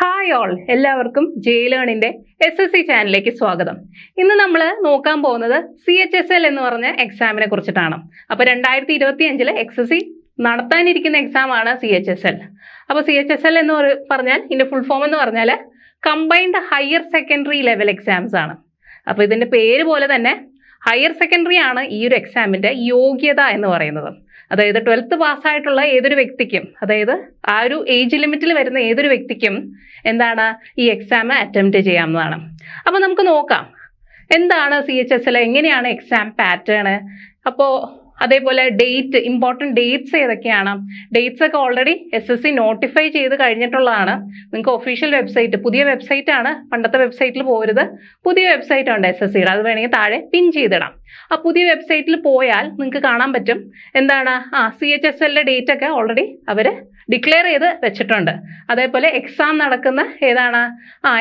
Hi all, എല്ലാവർക്കും ജയിലേണിന്റെ SSC ചാനലിലേക്ക് സ്വാഗതം. ഇന്ന് നമ്മൾ നോക്കാൻ പോകുന്നത് CHSL എന്ന് പറഞ്ഞ എക്സാമിനെ കുറിച്ചിട്ടാണ്. അപ്പോൾ 2025 SSC നടത്താനിരിക്കുന്ന എക്സാം ആണ് CHSL. അപ്പോൾ CHSL എന്ന് പറഞ്ഞാൽ ഇതിന്റെ ഫുൾ ഫോം എന്ന് പറഞ്ഞാൽ combined higher secondary level exams ആണ്. അപ്പോൾ ഇതിന്റെ പേര് പോലെ തന്നെ ഹയർ സെക്കൻഡറി ആണ് ഈ ഒരു എക്സാമിന്റെ യോഗ്യത എന്ന് പറയുന്നത്. അതായത് 12th പാസ്സായിട്ടുള്ള ഏതൊരു വ്യക്തിക്കും, അതായത് ആ ഒരു ഏജ് ലിമിറ്റിൽ വരുന്ന ഏതൊരു വ്യക്തിക്കും എന്താണ് ഈ എക്സാം അറ്റംപ്റ്റ് ചെയ്യാവുന്നതാണ്. അപ്പോൾ നമുക്ക് നോക്കാം എന്താണ് CHSL, എങ്ങനെയാണ് എക്സാം പാറ്റേൺ, അപ്പോൾ അതേപോലെ ഡേറ്റ്, ഇമ്പോർട്ടൻറ്റ് ഡേറ്റ്സ് ഏതൊക്കെയാണ്. ഡേറ്റ്സ് ഒക്കെ ഓൾറെഡി SSC നോട്ടിഫൈ ചെയ്ത് കഴിഞ്ഞിട്ടുള്ളതാണ്. നിങ്ങൾക്ക് ഒഫീഷ്യൽ വെബ്സൈറ്റ്, പുതിയ വെബ്സൈറ്റ് ആണ്, പണ്ടത്തെ വെബ്സൈറ്റിൽ പോരുത്, പുതിയ വെബ്സൈറ്റ് ഉണ്ട് SSCയുടെ, അത് വേണമെങ്കിൽ താഴെ പിൻ ചെയ്തിടാം. ആ പുതിയ വെബ്സൈറ്റിൽ പോയാൽ നിങ്ങൾക്ക് കാണാൻ പറ്റും എന്താണ് CHSLന്റെ ഡേറ്റ് ഒക്കെ ഓൾറെഡി അവർ ഡിക്ലെയർ ചെയ്ത് വെച്ചിട്ടുണ്ട്. അതേപോലെ എക്സാം നടക്കുന്ന ഏതാണ്,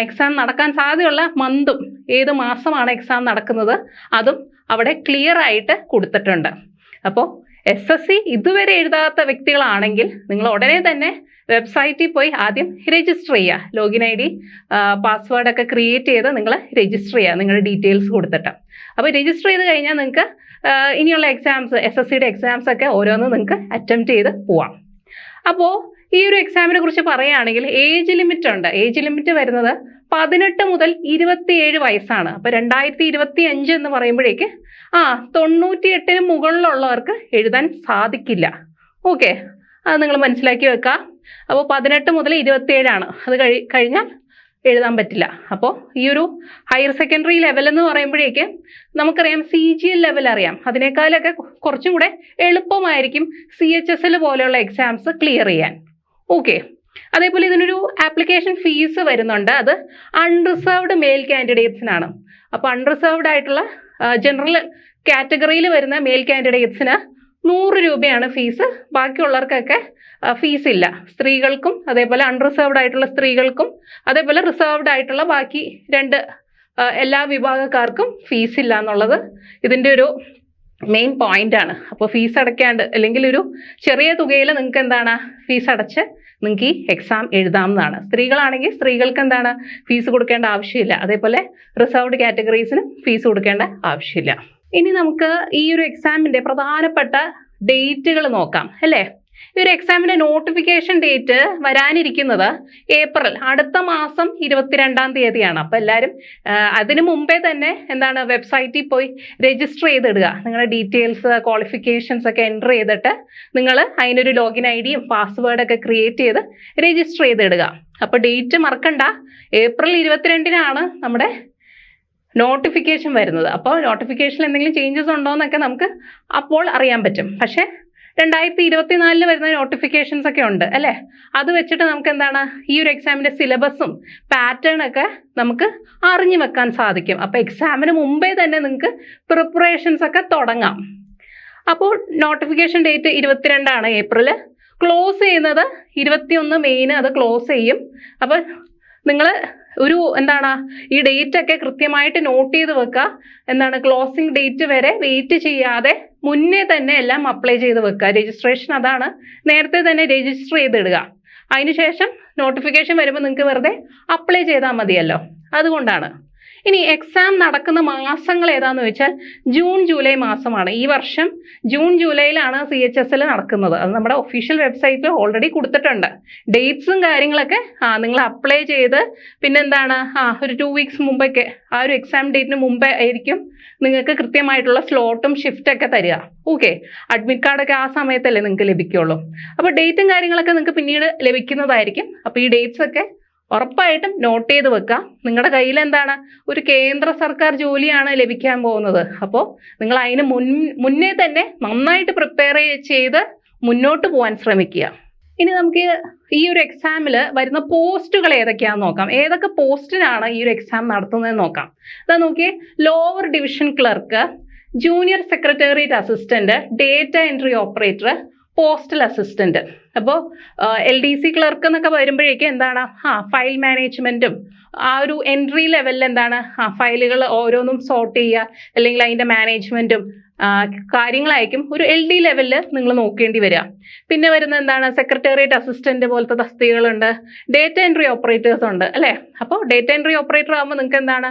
എക്സാം നടക്കാൻ സാധ്യതയുള്ള മന്തും ഏത് മാസമാണ് എക്സാം നടക്കുന്നത് അതും അവിടെ ക്ലിയർ ആയിട്ട് കൊടുത്തിട്ടുണ്ട്. അപ്പോൾ SSC ഇതുവരെ എഴുതാത്ത വ്യക്തികളാണെങ്കിൽ നിങ്ങൾ ഉടനെ തന്നെ വെബ്സൈറ്റിൽ പോയി ആദ്യം രജിസ്റ്റർ ചെയ്യുക. ലോഗിൻ ID പാസ്വേഡ് ഒക്കെ ക്രിയേറ്റ് ചെയ്ത് നിങ്ങൾ രജിസ്റ്റർ ചെയ്യുക, നിങ്ങളുടെ ഡീറ്റെയിൽസ് കൊടുത്തിട്ട്. അപ്പോൾ രജിസ്റ്റർ ചെയ്ത് കഴിഞ്ഞാൽ നിങ്ങൾക്ക് ഇനിയുള്ള എക്സാംസ്, SSCയുടെ എക്സാംസ് ഒക്കെ ഓരോന്ന് നിങ്ങൾക്ക് അറ്റംപ്റ്റ് ചെയ്ത് പോവാം. അപ്പോൾ ഈ ഒരു എക്സാമിനെ കുറിച്ച് പറയുകയാണെങ്കിൽ ഏജ് ലിമിറ്റ് ഉണ്ട്. ഏജ് ലിമിറ്റ് വരുന്നത് 18 മുതൽ 27 വയസ്സാണ്. അപ്പോൾ 2025 എന്ന് പറയുമ്പോഴേക്ക് 98 മുകളിലുള്ളവർക്ക് എഴുതാൻ സാധിക്കില്ല. ഓക്കെ, അത് നിങ്ങൾ മനസ്സിലാക്കി വെക്കുക. അപ്പോൾ 18 മുതൽ 27 ആണ്, അത് കഴിഞ്ഞാൽ എഴുതാൻ പറ്റില്ല. അപ്പോൾ ഈ ഒരു ഹയർ സെക്കൻഡറി ലെവൽ എന്ന് പറയുമ്പോഴേക്ക് നമുക്കറിയാം CGL ലെവൽ അറിയാം, അതിനേക്കാളൊക്കെ കുറച്ചും കൂടെ എളുപ്പമായിരിക്കും CHSL പോലെയുള്ള എക്സാംസ് ക്ലിയർ ചെയ്യാൻ. ഓക്കെ, അതേപോലെ ഇതിനൊരു ആപ്ലിക്കേഷൻ ഫീസ് വരുന്നുണ്ട്, അത് അൺറിസർവ്ഡ് മെയിൽ കാൻഡിഡേറ്റ്സിനാണ്. അപ്പോൾ അൺറിസർവ്ഡ് ആയിട്ടുള്ള ജനറൽ കാറ്റഗറിയിൽ വരുന്ന മെയിൽ കാൻഡിഡേറ്റ്സിന് 100 രൂപയാണ് ഫീസ്. ബാക്കിയുള്ളവർക്കൊക്കെ ഫീസ് ഇല്ല. സ്ത്രീകൾക്കും അതേപോലെ അൺറിസർവ്ഡ് ആയിട്ടുള്ള സ്ത്രീകൾക്കും അതേപോലെ റിസർവ്ഡ് ആയിട്ടുള്ള ബാക്കി എല്ലാ വിഭാഗക്കാർക്കും ഫീസ് ഇല്ല എന്നുള്ളത് ഇതിൻ്റെ ഒരു മെയിൻ പോയിന്റ് ആണ്. അപ്പോൾ ഫീസ് അടയ്ക്കാണ്ട് അല്ലെങ്കിൽ ഒരു ചെറിയ തുകയിൽ നിങ്ങൾക്ക് എന്താണ് ഫീസ് അടച്ച് നിങ്ങൾക്ക് ഈ എക്സാം എഴുതാവുന്നതാണ്. സ്ത്രീകളാണെങ്കിൽ സ്ത്രീകൾക്ക് എന്താണ് ഫീസ് കൊടുക്കേണ്ട ആവശ്യമില്ല. അതേപോലെ റിസർവ്ഡ് കാറ്റഗറീസിന് ഫീസ് കൊടുക്കേണ്ട ആവശ്യമില്ല. ഇനി നമുക്ക് ഈ ഒരു എക്സാമിൻ്റെ പ്രധാനപ്പെട്ട ഡേറ്റുകൾ നോക്കാം അല്ലേ. ഈ ഒരു എക്സാമിൻ്റെ നോട്ടിഫിക്കേഷൻ ഡേറ്റ് വരാനിരിക്കുന്നത് ഏപ്രിൽ, അടുത്ത മാസം 22-ാം തീയതിയാണ്. അപ്പോൾ എല്ലാവരും അതിനു മുമ്പേ തന്നെ എന്താണ് വെബ്സൈറ്റിൽ പോയി രജിസ്റ്റർ ചെയ്തിടുക. നിങ്ങളുടെ ഡീറ്റെയിൽസ്, ക്വാളിഫിക്കേഷൻസ് ഒക്കെ എൻ്റർ ചെയ്തിട്ട് നിങ്ങൾ അതിനൊരു ലോഗിൻ IDയും പാസ്വേഡൊക്കെ ക്രിയേറ്റ് ചെയ്ത് രജിസ്റ്റർ ചെയ്തിടുക. അപ്പോൾ ഡേറ്റ് മറക്കണ്ട, ഏപ്രിൽ 22-നാണ് നമ്മുടെ നോട്ടിഫിക്കേഷൻ വരുന്നത്. അപ്പോൾ നോട്ടിഫിക്കേഷനിൽ എന്തെങ്കിലും ചേഞ്ചസ് ഉണ്ടോ എന്നൊക്കെ നമുക്ക് അപ്പോൾ അറിയാൻ പറ്റും. പക്ഷേ 2024 വരുന്ന നോട്ടിഫിക്കേഷൻസ് ഒക്കെ ഉണ്ട് അല്ലേ, അത് വെച്ചിട്ട് നമുക്ക് എന്താണ് ഈ ഒരു എക്സാമിൻ്റെ സിലബസും പാറ്റേണൊക്കെ നമുക്ക് അറിഞ്ഞു വെക്കാൻ സാധിക്കും. അപ്പോൾ എക്സാമിന് മുമ്പേ തന്നെ നിങ്ങൾക്ക് പ്രിപ്പറേഷൻസ് ഒക്കെ തുടങ്ങാം. അപ്പോൾ നോട്ടിഫിക്കേഷൻ ഡേറ്റ് 22 ഏപ്രിൽ, ക്ലോസ് ചെയ്യുന്നത് 21 മെയ്ന് അത് ക്ലോസ് ചെയ്യും. അപ്പോൾ നിങ്ങൾ ഒരു ഈ ഡേറ്റ് ഒക്കെ കൃത്യമായിട്ട് നോട്ട് ചെയ്ത് വെക്കുക. ക്ലോസിംഗ് ഡേറ്റ് വരെ വെയിറ്റ് ചെയ്യാതെ മുന്നേ തന്നെ എല്ലാം അപ്ലൈ ചെയ്ത് വെക്കുക. രജിസ്ട്രേഷൻ അതാണ്, നേരത്തെ തന്നെ രജിസ്റ്റർ ചെയ്തിടുക. അതിനുശേഷം നോട്ടിഫിക്കേഷൻ വരുമ്പോൾ നിങ്ങൾക്ക് വെറുതെ അപ്ലൈ ചെയ്താൽ മതിയല്ലോ, അതുകൊണ്ടാണ്. ഇനി എക്സാം നടക്കുന്ന മാസങ്ങൾ ഏതാന്ന് വെച്ചാൽ ജൂൺ ജൂലൈ മാസമാണ്. ഈ വർഷം ജൂൺ ജൂലൈയിലാണ് CHSL നടക്കുന്നത്. അത് നമ്മുടെ ഒഫീഷ്യൽ വെബ്സൈറ്റിൽ ഓൾറെഡി കൊടുത്തിട്ടുണ്ട്. ഡേറ്റ്സും കാര്യങ്ങളൊക്കെ നിങ്ങൾ അപ്ലൈ ചെയ്ത് പിന്നെന്താണ് ഒരു 2 വീക്സ് മുമ്പൊക്കെ, ആ ഒരു എക്സാം ഡേറ്റിന് മുമ്പേ ആയിരിക്കും നിങ്ങൾക്ക് കൃത്യമായിട്ടുള്ള സ്ലോട്ടും ഷിഫ്റ്റൊക്കെ തരിക. ഓക്കെ, അഡ്മിറ്റ് കാർഡൊക്കെ ആ സമയത്തല്ലേ നിങ്ങൾക്ക് ലഭിക്കുള്ളൂ. അപ്പോൾ ഡേറ്റും കാര്യങ്ങളൊക്കെ നിങ്ങൾക്ക് പിന്നീട് ലഭിക്കുന്നതായിരിക്കും. അപ്പോൾ ഈ ഡേറ്റ്സ് ഒക്കെ ഉറപ്പായിട്ടും നോട്ട് ചെയ്ത് വെക്കുക. നിങ്ങളുടെ കയ്യിൽ ഒരു കേന്ദ്ര സർക്കാർ ജോലിയാണ് ലഭിക്കാൻ പോകുന്നത്. അപ്പോൾ നിങ്ങൾ അതിന് മുന്നേ തന്നെ നന്നായിട്ട് പ്രിപ്പയർ ചെയ്ത് മുന്നോട്ട് പോകാൻ ശ്രമിക്കുക. ഇനി നമുക്ക് ഈ ഒരു എക്സാമിൽ വരുന്ന പോസ്റ്റുകൾ ഏതൊക്കെയാണെന്ന് നോക്കാം. ഏതൊക്കെ പോസ്റ്റിനാണ് ഈ ഒരു എക്സാം നടത്തുന്നതെന്ന് നോക്കാം. അതാ നോക്കിയേ, lower division clerk, junior secretariat assistant, data entry operator, postal assistant. അപ്പോൾ LDC ക്ലർക്ക് എന്നൊക്കെ വരുമ്പോഴേക്കും എന്താണ് ഫയൽ മാനേജ്മെന്റും ആ ഒരു എൻട്രി ലെവലിൽ എന്താണ് ഫയലുകൾ ഓരോന്നും സോർട്ട് ചെയ്യുക അല്ലെങ്കിൽ അതിന്റെ മാനേജ്മെന്റും കാര്യങ്ങളായിരിക്കും ഒരു LD ലെവലിൽ നിങ്ങൾ നോക്കേണ്ടി വരിക. പിന്നെ വരുന്ന എന്താണ് സെക്രട്ടേറിയറ്റ് അസിസ്റ്റന്റ് പോലത്തെ തസ്തികകളുണ്ട്, ഡേറ്റ എൻട്രി ഓപ്പറേറ്റേഴ്സ് ഉണ്ട് അല്ലേ. അപ്പോൾ ഡേറ്റ എൻട്രി ഓപ്പറേറ്റർ ആകുമ്പോൾ നിങ്ങൾക്ക് എന്താണ്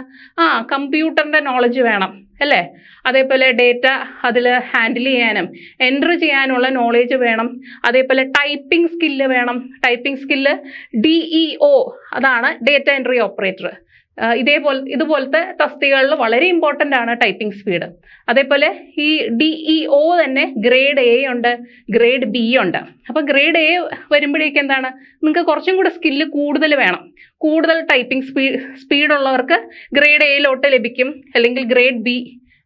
കമ്പ്യൂട്ടറിന്റെ നോളജ് വേണം അല്ലേ. അതേപോലെ ഡേറ്റ അതിൽ ഹാൻഡിൽ ചെയ്യാനും എൻട്രി ചെയ്യാനുള്ള നോളേജ് വേണം. അതേപോലെ ടൈപ്പിംഗ് സ്കില്ല് വേണം. ടൈപ്പിംഗ് സ്കില്ല് DEO, അതാണ് ഡേറ്റ എൻട്രി ഓപ്പറേറ്റർ. ഇതുപോലത്തെ തസ്തികകളിൽ വളരെ ഇമ്പോർട്ടൻ്റ് ആണ് ടൈപ്പിംഗ് സ്പീഡ്. അതേപോലെ ഈ DEO തന്നെ ഗ്രേഡ് A ഉണ്ട്, ഗ്രേഡ് B ഉണ്ട്. അപ്പോൾ ഗ്രേഡ് A വരുമ്പോഴേക്കും എന്താണ് നിങ്ങൾക്ക് കുറച്ചും കൂടെ സ്കില്ല് കൂടുതൽ വേണം. കൂടുതൽ ടൈപ്പിംഗ് സ്പീഡുള്ളവർക്ക് ഗ്രേഡ് Aയിലോട്ട് ലഭിക്കും, അല്ലെങ്കിൽ ഗ്രേഡ് B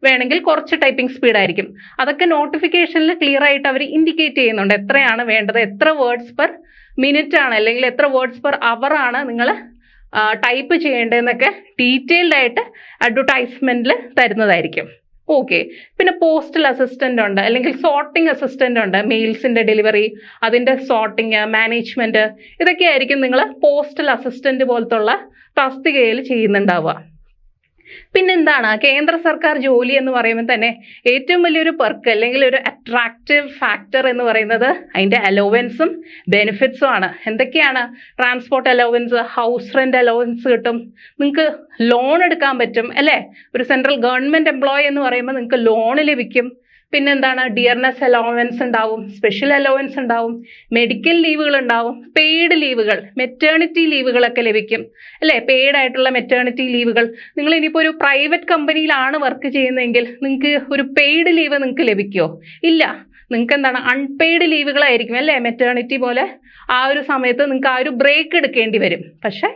വേണമെങ്കിൽ കുറച്ച് ടൈപ്പിംഗ് സ്പീഡായിരിക്കും. അതൊക്കെ നോട്ടിഫിക്കേഷനിൽ ക്ലിയർ ആയിട്ട് അവർ ഇൻഡിക്കേറ്റ് ചെയ്യുന്നുണ്ട് എത്രയാണ് വേണ്ടത്, എത്ര വേർഡ്സ് പെർ മിനിറ്റ് ആണ് അല്ലെങ്കിൽ എത്ര വേർഡ്സ് പെർ അവർ ആണ് നിങ്ങൾ ടൈപ്പ് ചെയ്യേണ്ടതെന്നൊക്കെ ഡീറ്റെയിൽഡ് ആയിട്ട് അഡ്വർടൈസ്മെന്റിൽ തരുന്നതായിരിക്കും. ഓക്കെ. പിന്നെ പോസ്റ്റൽ അസിസ്റ്റന്റ് ഉണ്ട്, അല്ലെങ്കിൽ സോർട്ടിംഗ് അസിസ്റ്റന്റ് ഉണ്ട്. മെയിൽസിന്റെ ഡെലിവറി, അതിന്റെ സോർട്ടിങ്, മാനേജ്മെന്റ്, ഇതൊക്കെ ആയിരിക്കും നിങ്ങൾ പോസ്റ്റൽ അസിസ്റ്റന്റ് പോലത്തുള്ള തസ്തികയിൽ ചെയ്യുന്നുണ്ടാവുക. പിന്നെന്താണ് കേന്ദ്ര സർക്കാർ ജോലി എന്ന് പറയുമ്പോൾ തന്നെ ഏറ്റവും വലിയൊരു പെർക്ക് അല്ലെങ്കിൽ ഒരു അട്രാക്റ്റീവ് ഫാക്ടർ എന്ന് പറയുന്നത് അതിൻ്റെ അലോവൻസും ബെനിഫിറ്റ്സും ആണ്. എന്തൊക്കെയാണ്? Transport allowance, house rent allowance കിട്ടും, നിങ്ങൾക്ക് ലോൺ എടുക്കാൻ പറ്റും അല്ലേ. ഒരു സെൻട്രൽ ഗവൺമെന്റ് എംപ്ലോയി എന്ന് പറയുമ്പോൾ നിങ്ങൾക്ക് ലോൺ ലഭിക്കും. പിന്നെന്താണ് ഡിയർനെസ് അലോവൻസ് ഉണ്ടാവും, സ്പെഷ്യൽ അലോവൻസ് ഉണ്ടാവും, മെഡിക്കൽ ലീവുകൾ ഉണ്ടാവും, പെയ്ഡ് ലീവുകൾ, മെറ്റേണിറ്റി ലീവുകളൊക്കെ ലഭിക്കും അല്ലേ. പെയ്ഡ് ആയിട്ടുള്ള മെറ്റേണിറ്റി ലീവുകൾ. നിങ്ങൾ ഇനിയിപ്പോൾ ഒരു പ്രൈവറ്റ് കമ്പനിയിലാണ് വർക്ക് ചെയ്യുന്നതെങ്കിൽ നിങ്ങൾക്ക് ഒരു പെയ്ഡ് ലീവ് നിങ്ങൾക്ക് ലഭിക്കുമോ? ഇല്ല. നിങ്ങൾക്ക് എന്താണ് അൺപെയ്ഡ് ലീവുകളായിരിക്കും അല്ലേ. മെറ്റേണിറ്റി പോലെ ആ ഒരു സമയത്ത് നിങ്ങൾക്ക് ആ ഒരു ബ്രേക്ക് എടുക്കേണ്ടി വരും. പക്ഷെ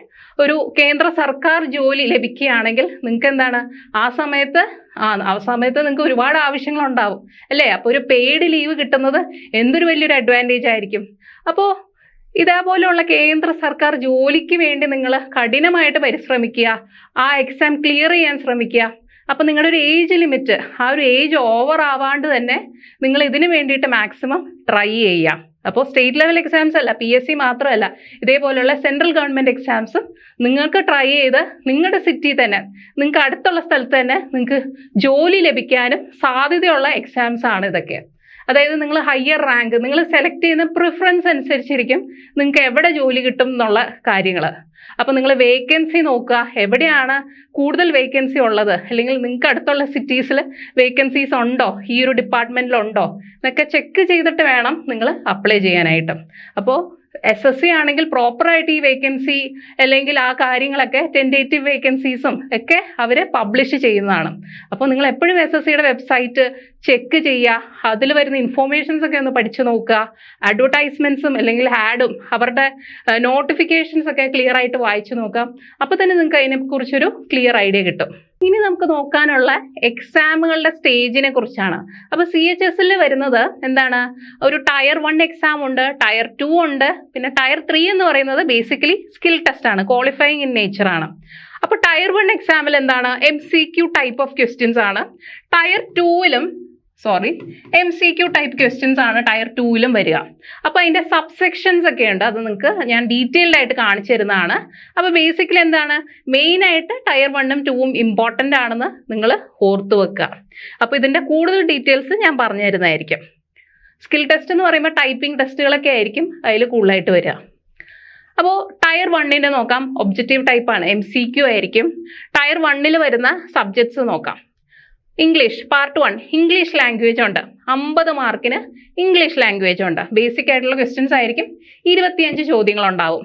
ഒരു കേന്ദ്ര സർക്കാർ ജോലി ലഭിക്കുകയാണെങ്കിൽ നിങ്ങൾക്ക് എന്താണ് ആ സമയത്ത് നിങ്ങൾക്ക് ഒരുപാട് ആവശ്യങ്ങളുണ്ടാവും അല്ലേ. അപ്പോൾ ഒരു പെയ്ഡ് ലീവ് കിട്ടുന്നത് എന്തൊരു വലിയൊരു അഡ്വാൻറ്റേജ് ആയിരിക്കും. അപ്പോൾ ഇതേപോലെയുള്ള കേന്ദ്ര സർക്കാർ ജോലിക്ക് വേണ്ടി നിങ്ങൾ കഠിനമായിട്ട് പരിശ്രമിക്കുക, ആ എക്സാം ക്ലിയർ ചെയ്യാൻ ശ്രമിക്കുക. അപ്പം നിങ്ങളുടെ ഒരു ഏജ് ലിമിറ്റ്, ആ ഒരു ഏജ് ഓവർ ആവാണ്ട് തന്നെ നിങ്ങൾ ഇതിന് വേണ്ടിയിട്ട് മാക്സിമം ട്രൈ ചെയ്യാം. അപ്പോൾ സ്റ്റേറ്റ് ലെവൽ എക്സാംസ് അല്ല, PSC മാത്രമല്ല, ഇതേപോലെയുള്ള സെൻട്രൽ ഗവൺമെൻറ് എക്സാംസും നിങ്ങൾക്ക് ട്രൈ ചെയ്ത് നിങ്ങളുടെ സിറ്റി തന്നെ, നിങ്ങൾക്ക് അടുത്തുള്ള സ്ഥലത്ത് തന്നെ നിങ്ങൾക്ക് ജോലി ലഭിക്കാനും സാധ്യതയുള്ള എക്സാംസ് ആണ് ഇതൊക്കെ. അതായത് നിങ്ങൾ ഹയർ റാങ്ക്, നിങ്ങൾ സെലക്ട് ചെയ്യുന്ന പ്രിഫറൻസ് അനുസരിച്ചിരിക്കും നിങ്ങൾക്ക് എവിടെ ജോലി കിട്ടും എന്നുള്ള കാര്യങ്ങൾ. അപ്പോൾ നിങ്ങൾ വേക്കൻസി നോക്കുക, എവിടെയാണ് കൂടുതൽ വേക്കൻസി ഉള്ളത്, അല്ലെങ്കിൽ നിങ്ങൾക്ക് അടുത്തുള്ള സിറ്റീസിൽ വേക്കൻസീസ് ഉണ്ടോ, ഈ ഒരു ഡിപ്പാർട്ട്മെന്റിലുണ്ടോ എന്നൊക്കെ ചെക്ക് ചെയ്തിട്ട് വേണം നിങ്ങൾ അപ്ലൈ ചെയ്യാനായിട്ട്. അപ്പോൾ SSC ആണെങ്കിൽ പ്രോപ്പറായിട്ട് ഈ വേക്കൻസി അല്ലെങ്കിൽ ആ കാര്യങ്ങളൊക്കെ ടെൻറ്റേറ്റീവ് വേക്കൻസീസും ഒക്കെ അവർ പബ്ലിഷ് ചെയ്യുന്നതാണ്. അപ്പോൾ നിങ്ങൾ എപ്പോഴും SSCയുടെ വെബ്സൈറ്റ് ചെക്ക് ചെയ്യുക, അതിൽ വരുന്ന ഇൻഫോർമേഷൻസ് ഒക്കെ ഒന്ന് പഠിച്ചു നോക്കുക. അഡ്വർടൈസ്മെന്റ്സും അല്ലെങ്കിൽ ആഡും അവരുടെ നോട്ടിഫിക്കേഷൻസ് ഒക്കെ ക്ലിയർ ആയിട്ട് വായിച്ചു നോക്കാം. അപ്പോൾ തന്നെ നിങ്ങൾക്ക് അതിനെക്കുറിച്ചൊരു ക്ലിയർ ഐഡിയ കിട്ടും. ഇനി നമുക്ക് നോക്കാനുള്ള എക്സാമുകളുടെ സ്റ്റേജിനെ കുറിച്ചാണ്. അപ്പോൾ CHSൽ വരുന്നത് എന്താണ്, ഒരു ടയർ 1 എക്സാം ഉണ്ട്, ടയർ 2 ഉണ്ട്, പിന്നെ ടയർ 3 എന്ന് പറയുന്നത് ബേസിക്കലി സ്കിൽ ടെസ്റ്റ് ആണ്, ക്വാളിഫയിങ് ഇൻ നേച്ചർ ആണ്. അപ്പോൾ ടയർ 1 എക്സാമിൽ എന്താണ് MCQ ടൈപ്പ് ഓഫ് ക്വസ്റ്റ്യൻസ് ആണ്. ടയർ 2ലും MCQ ടൈപ്പ് ക്വസ്റ്റ്യൻസ് ആണ് ടയർ 2ലും വരിക. അപ്പോൾ അതിൻ്റെ സബ്സെക്ഷൻസ് ഒക്കെ ഉണ്ട്, അത് നിങ്ങൾക്ക് ഞാൻ ഡീറ്റെയിൽഡ് ആയിട്ട് കാണിച്ചു തരുന്നതാണ്. അപ്പോൾ ബേസിക്കലി എന്താണ്, മെയിനായിട്ട് ടയർ 1ഉം 2ഉം ഇമ്പോർട്ടൻ്റ് ആണെന്ന് നിങ്ങൾ ഓർത്ത് വെക്കുക. അപ്പോൾ ഇതിൻ്റെ കൂടുതൽ ഡീറ്റെയിൽസ് ഞാൻ പറഞ്ഞു തരുന്നതായിരിക്കും. സ്കിൽ ടെസ്റ്റ് എന്ന് പറയുമ്പോൾ ടൈപ്പിംഗ് ടെസ്റ്റുകളൊക്കെ ആയിരിക്കും അതിൽ കൂടുതലായിട്ട് വരിക. അപ്പോൾ ടയർ 1ൻ്റെ നോക്കാം, ഒബ്ജക്റ്റീവ് ടൈപ്പാണ്, MCQ ആയിരിക്കും. ടയർ 1ൽ വരുന്ന സബ്ജക്ട്സ് നോക്കാം. ഇംഗ്ലീഷ് പാർട്ട് 1 ഇംഗ്ലീഷ് ലാംഗ്വേജ് ഉണ്ട്, 50 മാർക്കിന് ഇംഗ്ലീഷ് ലാംഗ്വേജ് ഉണ്ട്. ബേസിക് ആയിട്ടുള്ള ക്വസ്റ്റ്യൻസ് ആയിരിക്കും, 25 ചോദ്യങ്ങൾ ഉണ്ടാവും.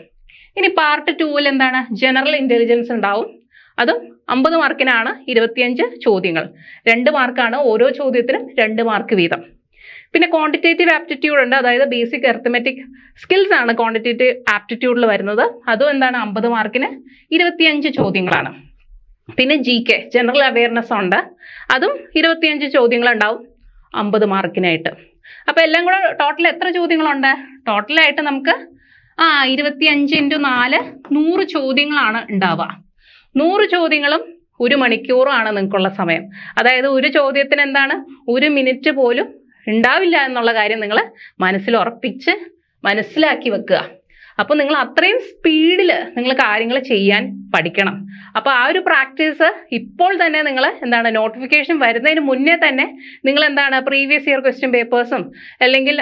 ഇനി പാർട്ട് 2ൽ എന്താണ്, ജനറൽ ഇൻ്റലിജൻസ് ഉണ്ടാവും, അതും 50 മാർക്കിനാണ് 25 ചോദ്യങ്ങൾ. 2 മാർക്കാണ് ഓരോ ചോദ്യത്തിനും, 2 മാർക്ക് വീതം. പിന്നെ ക്വാണ്ടിറ്റേറ്റീവ് ആപ്റ്റിറ്റ്യൂഡ് ഉണ്ട്, അതായത് ബേസിക് അരിത്മെറ്റിക് സ്കിൽസ് ആണ് ക്വാണ്ടിറ്റേറ്റീവ് ആപ്റ്റിറ്റ്യൂഡിൽ വരുന്നത്. അതും എന്താണ് 50 മാർക്കിന് 25 ചോദ്യങ്ങളാണ്. പിന്നെ GK ജനറൽ അവയർനെസ് ഉണ്ട്, അതും 25 ചോദ്യങ്ങളുണ്ടാവും 50 മാർക്കിനായിട്ട്. അപ്പോൾ എല്ലാം കൂടെ ടോട്ടൽ എത്ര ചോദ്യങ്ങളുണ്ട്? ടോട്ടലായിട്ട് നമുക്ക് 25 × 4 100 ചോദ്യങ്ങളാണ് ഉണ്ടാവുക. 100 ചോദ്യങ്ങളും 1 മണിക്കൂറുമാണ് നിങ്ങൾക്കുള്ള സമയം. അതായത് ഒരു ചോദ്യത്തിന് എന്താണ് 1 മിനിറ്റ് പോലും ഉണ്ടാവില്ല എന്നുള്ള കാര്യം നിങ്ങൾ മനസ്സിൽ ഉറപ്പിച്ച് മനസ്സിലാക്കി വെക്കുക. അപ്പോൾ നിങ്ങൾ അത്രയും സ്പീഡിൽ നിങ്ങൾ കാര്യങ്ങൾ ചെയ്യാൻ പഠിക്കണം. അപ്പോൾ ആ ഒരു പ്രാക്ടീസ് ഇപ്പോൾ തന്നെ നിങ്ങൾ എന്താണ് നോട്ടിഫിക്കേഷൻ വരുന്നതിന് മുന്നേ തന്നെ നിങ്ങൾ എന്താണ് പ്രീവിയസ് ഇയർ ക്വസ്റ്റ്യൻ പേപ്പേഴ്സും അല്ലെങ്കിൽ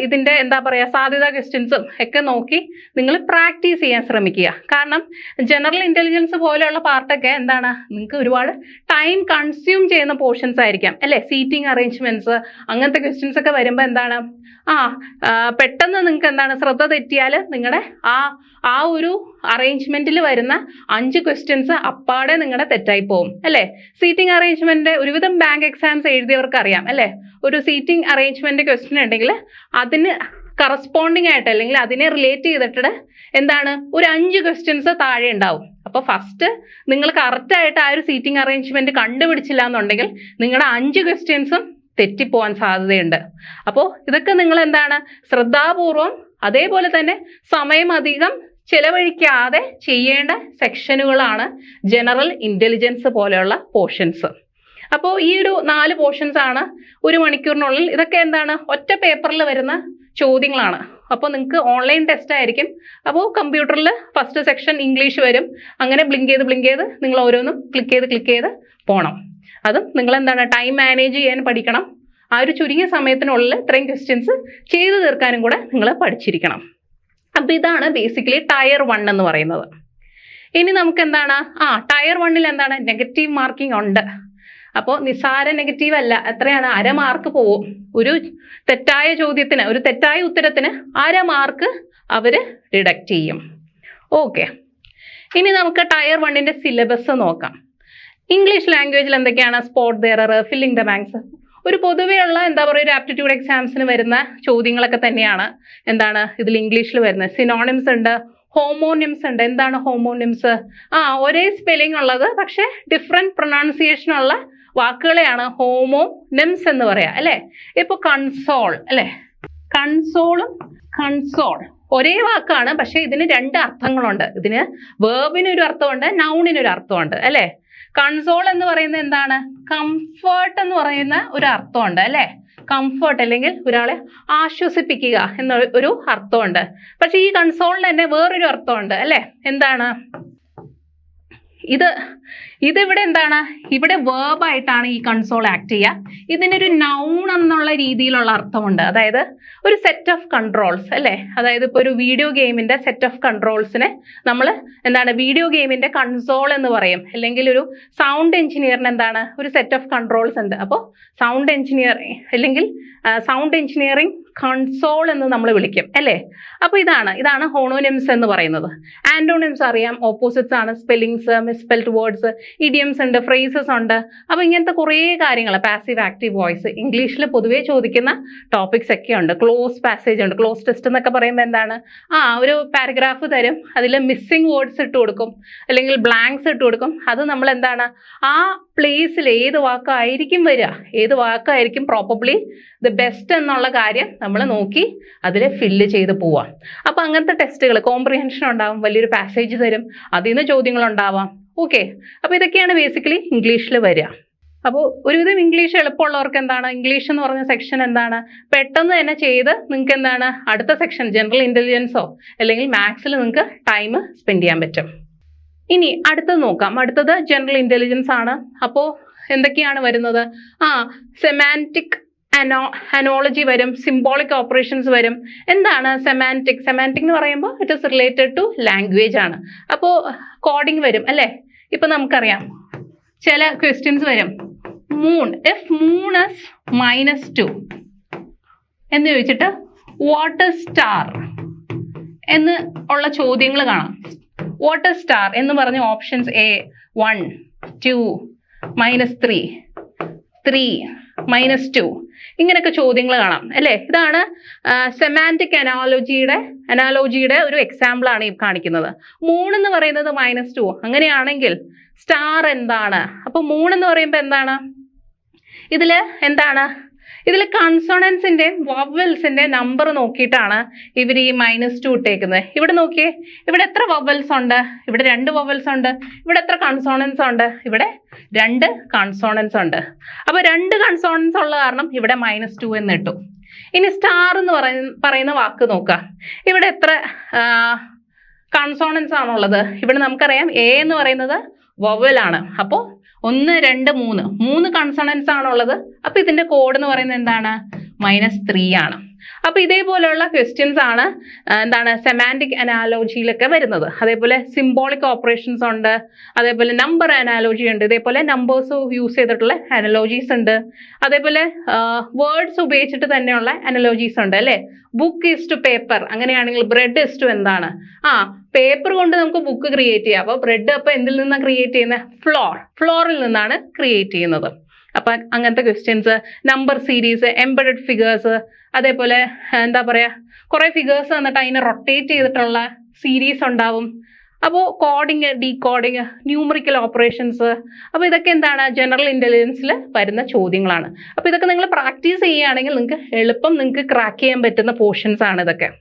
ഇതിൻ്റെ എന്താ പറയുക സാധ്യതാ ക്വസ്റ്റ്യൻസും ഒക്കെ നോക്കി നിങ്ങൾ പ്രാക്ടീസ് ചെയ്യാൻ ശ്രമിക്കുക. കാരണം ജനറൽ ഇൻ്റലിജൻസ് പോലെയുള്ള പാർട്ടൊക്കെ എന്താണ് നിങ്ങൾക്ക് ഒരുപാട് ടൈം കൺസ്യൂം ചെയ്യുന്ന പോർഷൻസ് ആയിരിക്കാം അല്ലേ. സീറ്റിംഗ് അറേഞ്ച്മെൻറ്റ്സ് അങ്ങനത്തെ ക്വസ്റ്റ്യൻസ് ഒക്കെ വരുമ്പോൾ എന്താണ് പെട്ടെന്ന് നിങ്ങൾക്ക് എന്താണ് ശ്രദ്ധ തെറ്റിയാൽ നിങ്ങളുടെ ആ ഒരു അറേഞ്ച്മെന്റിൽ വരുന്ന 5 ക്വസ്റ്റ്യൻസ് അപ്പാടെ നിങ്ങളുടെ തെറ്റായി പോകും അല്ലേ. സീറ്റിംഗ് അറേഞ്ച്മെന്റ് ഒരുവിധം ബാങ്ക് എക്സാംസ് എഴുതിയവർക്ക് അറിയാം അല്ലേ. ഒരു സീറ്റിംഗ് അറേഞ്ച്മെന്റ് ക്വസ്റ്റ്യൻ ഉണ്ടെങ്കിൽ അതിന് കറസ്പോണ്ടിങ് ആയിട്ട് അല്ലെങ്കിൽ അതിനെ റിലേറ്റ് ചെയ്തിട്ട് എന്താണ് ഒരു 5 ക്വസ്റ്റ്യൻസ് താഴെ ഉണ്ടാവും. അപ്പോൾ ഫസ്റ്റ് നിങ്ങൾ കറക്റ്റായിട്ട് ആ ഒരു സീറ്റിംഗ് അറേഞ്ച്മെന്റ് കണ്ടുപിടിച്ചില്ല എന്നുണ്ടെങ്കിൽ നിങ്ങളുടെ 5 ക്വസ്റ്റ്യൻസും തെറ്റിപ്പോവാൻ സാധ്യതയുണ്ട്. അപ്പോൾ ഇതൊക്കെ നിങ്ങൾ എന്താണ് ശ്രദ്ധാപൂർവം അതേപോലെ തന്നെ സമയം അധികം ചിലവഴിക്കാതെ ചെയ്യേണ്ട സെക്ഷനുകളാണ് ജനറൽ ഇൻ്റലിജൻസ് പോലെയുള്ള പോർഷൻസ്. അപ്പോൾ ഈ ഒരു 4 പോർഷൻസ് ആണ് 1 മണിക്കൂറിനുള്ളിൽ. ഇതൊക്കെ എന്താണ് ഒറ്റ പേപ്പറിൽ വരുന്ന ചോദ്യങ്ങളാണ്. അപ്പോൾ നിങ്ങൾക്ക് ഓൺലൈൻ ടെസ്റ്റ് ആയിരിക്കും. അപ്പോൾ കമ്പ്യൂട്ടറിൽ ഫസ്റ്റ് സെക്ഷൻ ഇംഗ്ലീഷ് വരും. അങ്ങനെ ബ്ലിങ്ക് ചെയ്ത് നിങ്ങൾ ഓരോന്നും ക്ലിക്ക് ചെയ്ത് പോകണം. അതും നിങ്ങൾ എന്താണ് ടൈം മാനേജ് ചെയ്യാൻ പഠിക്കണം. ആ ഒരു ചുരുങ്ങിയ സമയത്തിനുള്ളിൽ ഇത്രയും ക്വസ്റ്റ്യൻസ് ചെയ്തു തീർക്കാനും കൂടെ നിങ്ങൾ പഠിച്ചിരിക്കണം. അപ്പോൾ ഇതാണ് ബേസിക്കലി ടയർ 1 എന്ന് പറയുന്നത്. ഇനി നമുക്ക് എന്താണ് ടയർ 1ൽ എന്താണ് നെഗറ്റീവ് മാർക്കിംഗ് ഉണ്ട്. അപ്പോൾ നിസ്സാര നെഗറ്റീവ് അല്ല. എത്രയാണ് 1/2 മാർക്ക് പോവും. ഒരു തെറ്റായ ചോദ്യത്തിന് ഒരു തെറ്റായ ഉത്തരത്തിന് 1/2 മാർക്ക് അവർ ഡിഡക്റ്റ് ചെയ്യും. ഓക്കെ, ഇനി നമുക്ക് ടയർ 1ന്റെ സിലബസ് നോക്കാം. ഇംഗ്ലീഷ് ലാംഗ്വേജിൽ എന്തൊക്കെയാണ് spot the error, filling the banks, ഒരു പൊതുവെയുള്ള എന്താ പറയുക ഒരു ആപ്റ്റിറ്റ്യൂഡ് എക്സാംസിന് വരുന്ന ചോദ്യങ്ങളൊക്കെ തന്നെയാണ് എന്താണ് ഇതിൽ ഇംഗ്ലീഷിൽ വരുന്നത്. സിനോണിംസ് ഉണ്ട്, ഹോമോണിംസ് ഉണ്ട്. എന്താണ് ഹോമോണിംസ്? ഒരേ സ്പെല്ലിംഗ് ഉള്ളത് പക്ഷെ ഡിഫറെൻറ്റ് പ്രൊനൗൺസിയേഷൻ ഉള്ള വാക്കുകളെയാണ് ഹോമോണിംസ് എന്ന് പറയാം അല്ലേ. ഇപ്പോൾ കൺസോൾ അല്ലേ, കൺസോളും കൺസോൾ ഒരേ വാക്കാണ് പക്ഷെ ഇതിന് 2 അർത്ഥങ്ങളുണ്ട്. ഇതിന് വേർബിനൊരു അർത്ഥമുണ്ട്, നൗണിനൊരു അർത്ഥമുണ്ട് അല്ലേ. കൺസോൾ എന്ന് പറയുന്നത് എന്താണ് കംഫർട്ട് എന്ന് പറയുന്ന ഒരു അർത്ഥമുണ്ട് അല്ലേ. കംഫർട്ട് അല്ലെങ്കിൽ ഒരാളെ ആശ്വസിപ്പിക്കുക എന്ന ഒരു അർത്ഥമുണ്ട്. പക്ഷെ ഈ കൺസോളിന് തന്നെ വേറൊരു അർത്ഥമുണ്ട് അല്ലേ. എന്താണ് ഇതിവിടെ എന്താണ് ഇവിടെ വേർബായിട്ടാണ് ഈ കൺസോൾ ആക്ട് ചെയ്യുക. ഇതിനൊരു നൗൺ എന്നുള്ള രീതിയിലുള്ള അർത്ഥമുണ്ട്. അതായത് ഒരു സെറ്റ് ഓഫ് കൺട്രോൾസ് അല്ലേ. അതായത് ഇപ്പോൾ ഒരു വീഡിയോ ഗെയിമിന്റെ സെറ്റ് ഓഫ് കൺട്രോൾസിനെ നമ്മൾ എന്താണ് വീഡിയോ ഗെയിമിന്റെ കൺസോൾ എന്ന് പറയും. അല്ലെങ്കിൽ ഒരു സൗണ്ട് എഞ്ചിനീയറിന് എന്താണ് ഒരു സെറ്റ് ഓഫ് കൺട്രോൾസ് ഉണ്ട്. അപ്പോൾ സൗണ്ട് എഞ്ചിനീയറിംഗ് അല്ലെങ്കിൽ സൗണ്ട് എഞ്ചിനീയറിംഗ് കൺസോൾ എന്ന് നമ്മൾ വിളിക്കും അല്ലേ. അപ്പോൾ ഇതാണ് ഹോണോണിംസ് എന്ന് പറയുന്നത്. ആന്റോണിംസ് അറിയാം, ഓപ്പോസിറ്റ്സ് ആണ്. സ്പെല്ലിങ്സ്, മിസ്പെൽഡ് വേർഡ്സ്, ഇഡിയംസ് ഉണ്ട്, ഫ്രേസസ് ഉണ്ട്. അപ്പോൾ ഇങ്ങനത്തെ കുറേ കാര്യങ്ങൾ, പാസീവ് ആക്റ്റീവ് വോയിസ്, ഇംഗ്ലീഷിൽ പൊതുവേ ചോദിക്കുന്ന ടോപ്പിക്സ് ഒക്കെ ഉണ്ട്. ക്ലോസ് പാസേജ് ഉണ്ട്. ക്ലോസ് ടെസ്റ്റ് എന്നൊക്കെ പറയുമ്പോൾ എന്താണ് ഒരു പാരഗ്രാഫ് തരും, അതിൽ മിസ്സിംഗ് വേർഡ്സ് ഇട്ട് കൊടുക്കും അല്ലെങ്കിൽ ബ്ലാങ്ക്സ് ഇട്ട് കൊടുക്കും. അത് നമ്മൾ എന്താണ് ആ പ്ലേസിൽ ഏത് വാക്കായിരിക്കും വരിക, ഏത് വാക്കായിരിക്കും പ്രോബബ്ലി ദ ബെസ്റ്റ് എന്നുള്ള കാര്യം നമ്മൾ നോക്കി അതിൽ ഫില്ല് ചെയ്ത് പോവാം. അപ്പോൾ അങ്ങനത്തെ ടെസ്റ്റുകൾ കോംപ്രിഹെൻഷൻ ഉണ്ടാവും, വലിയൊരു പാസേജ് തരും, അതിൽ നിന്ന് ചോദ്യങ്ങൾ ഉണ്ടാവാം. ഓക്കെ, അപ്പോൾ ഇതൊക്കെയാണ് ബേസിക്കലി ഇംഗ്ലീഷിൽ വരിക. അപ്പോൾ ഒരുവിധം ഇംഗ്ലീഷ് എളുപ്പമുള്ളവർക്ക് എന്താണ് ഇംഗ്ലീഷ് എന്ന് പറഞ്ഞ സെക്ഷൻ എന്താണ് പെട്ടെന്ന് തന്നെ ചെയ്ത് നിങ്ങൾക്ക് എന്താണ് അടുത്ത സെക്ഷൻ ജനറൽ ഇൻ്റലിജൻസോ അല്ലെങ്കിൽ മാത്സിൽ നിങ്ങൾക്ക് ടൈം സ്പെൻഡ് ചെയ്യാൻ പറ്റും. ഇനി അടുത്തത് നോക്കാം. അടുത്തത് ജനറൽ ഇൻ്റലിജൻസ് ആണ്. അപ്പോൾ എന്തൊക്കെയാണ് വരുന്നത്? സെമാൻറ്റിക് അനോളജി വരും, സിംബോളിക് ഓപ്പറേഷൻസ് വരും. എന്താണ് സെമാൻറ്റിക് എന്ന് പറയുമ്പോൾ it is related to language ആണ്. അപ്പോൾ കോഡിങ് വരും അല്ലേ. ഇപ്പം നമുക്കറിയാം ചില ക്വസ്റ്റ്യൻസ് വരും. മൂൺ, ഇഫ് മൂൺ ഇസ് -2 എന്ന് ചോദിച്ചിട്ട് വാട്ട് ഇസ് സ്റ്റാർ എന്ന് ഉള്ള ചോദ്യങ്ങൾ കാണാം. വാട്ട് ഇസ് സ്റ്റാർ എന്ന് പറഞ്ഞ ഓപ്ഷൻസ് A 1 2 -3 3 -2 ഇങ്ങനെയൊക്കെ ചോദ്യങ്ങൾ കാണാം അല്ലേ. ഇതാണ് സെമാൻറ്റിക് അനാലോജിയുടെ ഒരു എക്സാമ്പിൾ ആണ് ഈ കാണിക്കുന്നത്. മൂൺ എന്ന് പറയുന്നത് -2 അങ്ങനെയാണെങ്കിൽ സ്റ്റാർ എന്താണ്? അപ്പോൾ മൂൺ എന്ന് പറയുമ്പോൾ എന്താണ് ഇതിൽ കൺസോണൻസിന്റെ വവൽസിന്റെ നമ്പർ നോക്കിയിട്ടാണ് ഇവർ ഈ -2 ഇട്ടേക്കുന്നത്. ഇവിടെ നോക്കിയേ, ഇവിടെ എത്ര വവൽസ് ഉണ്ട്? ഇവിടെ 2 വവൽസ് ഉണ്ട്. ഇവിടെ എത്ര കൺസോണൻസ് ഉണ്ട്? ഇവിടെ 2 കൺസോണൻസ് ഉണ്ട്. അപ്പോൾ 2 കൺസോണൻസ് ഉള്ള കാരണം ഇവിടെ -2 എന്ന് ഇട്ടു. ഇനി സ്റ്റാർ എന്ന് പറയുന്ന വാക്ക് നോക്കുക. ഇവിടെ എത്ര കൺസോണൻസ് ആണുള്ളത്? ഇവിടെ നമുക്കറിയാം എ എന്ന് പറയുന്നത് വവൽ ആണ്. അപ്പോൾ 1, 2, 3 കൺസോണൻസ് ആണുള്ളത്. അപ്പൊ ഇതിന്റെ കോഡ് എന്ന് പറയുന്നത് എന്താണ്? -3 ആണ്. അപ്പൊ ഇതേപോലെയുള്ള ക്വസ്റ്റ്യൻസ് ആണ് എന്താണ് സെമാൻറ്റിക് അനാലോജിയിലൊക്കെ വരുന്നത്. അതേപോലെ സിംബോളിക് ഓപ്പറേഷൻസ് ഉണ്ട്, അതേപോലെ നമ്പർ അനാലോജി ഉണ്ട്, ഇതേപോലെ നമ്പേഴ്സ് യൂസ് ചെയ്തിട്ടുള്ള അനലോജീസ് ഉണ്ട്, അതേപോലെ വേർഡ്സ് ഉപയോഗിച്ചിട്ട് തന്നെയുള്ള അനലോജീസ് ഉണ്ട് അല്ലെ. ബുക്ക് ഈസ് ടു പേപ്പർ, അങ്ങനെയാണെങ്കിൽ ബ്രെഡ് ഈസ് ടു എന്താണ്? പേപ്പർ കൊണ്ട് നമുക്ക് ബുക്ക് ക്രിയേറ്റ് ചെയ്യാം. അപ്പൊ ബ്രെഡ് അപ്പൊ എന്തിൽ നിന്നാണ് ക്രിയേറ്റ് ചെയ്യുന്നത്? ഫ്ലോറിൽ നിന്നാണ് ക്രിയേറ്റ് ചെയ്യുന്നത്. അപ്പൊ അങ്ങനത്തെ questions, number series, embedded figures, അതേപോലെ എന്താ പറയാ കുറെ ഫിഗേഴ്സ് വന്നിട്ട് അതിനെ റൊട്ടേറ്റ് ചെയ്തിട്ടുള്ള സീരീസ് ഉണ്ടാവും. അപ്പോൾ കോഡിങ്, ഡീകോഡിങ്, ന്യൂമറിക്കൽ ഓപ്പറേഷൻസ്, അപ്പോൾ ഇതൊക്കെ എന്താണ് ജനറൽ ഇന്റലിജൻസിൽ വരുന്ന ചോദ്യങ്ങളാണ്. അപ്പോൾ ഇതൊക്കെ നിങ്ങൾ പ്രാക്ടീസ് ചെയ്യുകയാണെങ്കിൽ നിങ്ങൾക്ക് ക്രാക്ക് ചെയ്യാൻ പറ്റുന്ന പോർഷൻസ് ആണ് ഇതൊക്കെ.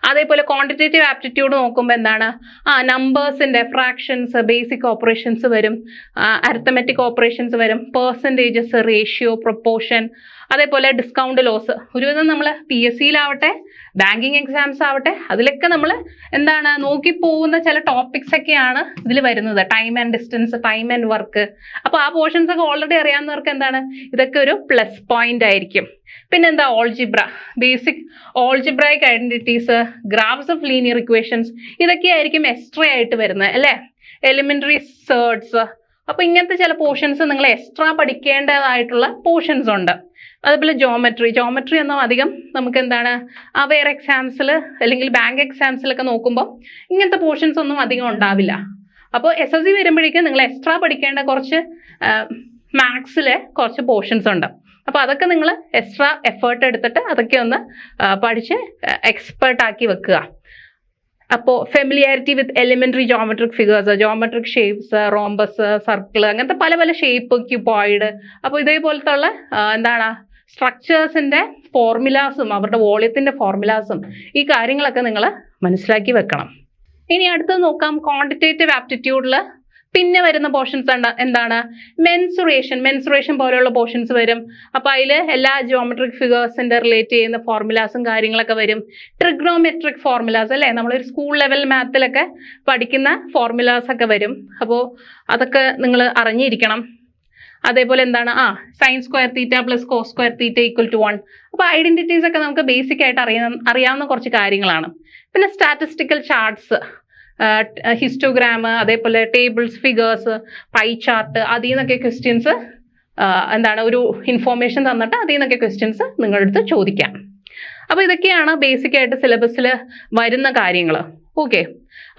അതേപോലെ ക്വാണ്ടിറ്റേറ്റീവ് ആപ്റ്റിറ്റ്യൂഡ് നോക്കുമ്പോൾ എന്താണ്? നമ്പേഴ്സിന്റെ ഫ്രാക്ഷൻസ്, ബേസിക് ഓപ്പറേഷൻസ് വരും, അരിത്തമെറ്റിക് ഓപ്പറേഷൻസ് വരും, പെർസെൻറ്റേജസ്, റേഷ്യോ, പ്രൊപ്പോർഷൻ, അതേപോലെ ഡിസ്കൗണ്ട് ലോസ്. ഒരുവിധം നമ്മൾ PSCയിലാവട്ടെ ബാങ്കിങ് എക്സാംസ് ആവട്ടെ അതിലൊക്കെ നമ്മൾ എന്താണ് നോക്കി പോകുന്ന ചില ടോപ്പിക്സ് ഒക്കെയാണ് ഇതിൽ വരുന്നത്. Time and distance, time and work. അപ്പോൾ ആ പോർഷൻസ് ഒക്കെ ഓൾറെഡി അറിയാവുന്നവർക്ക് എന്താണ് ഇതൊക്കെ ഒരു പ്ലസ് പോയിന്റ് ആയിരിക്കും. പിന്നെന്താ algebra, basic algebraic identities, graphs of linear equations, ഇതൊക്കെ ആയിരിക്കും എക്സ്ട്രാ ആയിട്ട് വരുന്നത് അല്ലേ. Elementary surds. അപ്പൊ ഇങ്ങനത്തെ ചില പോർഷൻസ് നിങ്ങൾ എക്സ്ട്രാ പഠിക്കേണ്ടതായിട്ടുള്ള പോർഷൻസ് ഉണ്ട്. അതേപോലെ ജോമെട്രി ഒന്നും അധികം നമുക്ക് എന്താണ് വേറെ എക്സാംസിൽ അല്ലെങ്കിൽ ബാങ്ക് എക്സാംസിലൊക്കെ നോക്കുമ്പോൾ ഇങ്ങനത്തെ പോർഷൻസ് ഒന്നും അധികം ഉണ്ടാവില്ല. അപ്പോൾ SSC വരുമ്പോഴേക്കും നിങ്ങൾ എക്സ്ട്രാ പഠിക്കേണ്ട കുറച്ച് മാത്സിലെ കുറച്ച് പോർഷൻസ് ഉണ്ട്. അപ്പോൾ അതൊക്കെ നിങ്ങൾ എക്സ്ട്രാ എഫേർട്ട് എടുത്തിട്ട് അതൊക്കെ ഒന്ന് പഠിച്ച് എക്സ്പേർട്ട് ആക്കി വെക്കുക. അപ്പോൾ familiarity with elementary geometric figures, geometric shapes, rhombus, circle, അങ്ങനത്തെ പല പല ഷേപ്പ്, ക്യൂബോയിഡ്. അപ്പോൾ ഇതേപോലത്തെ ഉള്ള എന്താണ് സ്ട്രക്ചേഴ്സിന്റെ ഫോർമുലാസും അവരുടെ വോളിയത്തിന്റെ ഫോർമുലാസും ഈ കാര്യങ്ങളൊക്കെ നിങ്ങൾ മനസ്സിലാക്കി വെക്കണം. ഇനി അടുത്തത് നോക്കാം. ക്വാണ്ടിറ്റേറ്റീവ് ആപ്റ്റിറ്റ്യൂഡിൽ പിന്നെ വരുന്ന പോർഷൻസ് എന്താണ്? മെൻസുറേഷൻ പോലെയുള്ള പോർഷൻസ് വരും. അപ്പോൾ അതിൽ എല്ലാ ജോമെട്രിക് ഫിഗേഴ്സിന്റെ റിലേറ്റ് ചെയ്യുന്ന ഫോർമുലാസും കാര്യങ്ങളൊക്കെ വരും. ട്രിഗ്നോമെട്രിക് ഫോർമുലാസ് അല്ലേ, നമ്മളൊരു സ്കൂൾ ലെവൽ മാത്തിലൊക്കെ പഠിക്കുന്ന ഫോർമുലാസ് ഒക്കെ വരും. അപ്പോൾ അതൊക്കെ നിങ്ങൾ അറിഞ്ഞിരിക്കണം. അതേപോലെ എന്താണ് sin square theta plus cos square theta equal to 1. അപ്പോൾ ഐഡന്റിറ്റീസ് ഒക്കെ നമുക്ക് ബേസിക് ആയിട്ട് അറിയാവുന്ന കുറച്ച് കാര്യങ്ങളാണ്. പിന്നെ സ്റ്റാറ്റിസ്റ്റിക്കൽ ചാർട്ട്സ്, ഹിസ്റ്റോഗ്രാം, അതേപോലെ ടേബിൾസ്, ഫിഗേഴ്സ്, പൈ ചാർട്ട്, അതിൽ നിന്നൊക്കെ ക്വസ്റ്റ്യൻസ് എന്താണ് ഒരു ഇൻഫോർമേഷൻ തന്നിട്ട് അതിൽ നിന്നൊക്കെ ക്വസ്റ്റ്യൻസ് നിങ്ങളുടെ അടുത്ത് ചോദിക്കാം. അപ്പോൾ ഇതൊക്കെയാണ് ബേസിക് ആയിട്ട് സിലബസിൽ വരുന്ന കാര്യങ്ങൾ. ഓക്കെ,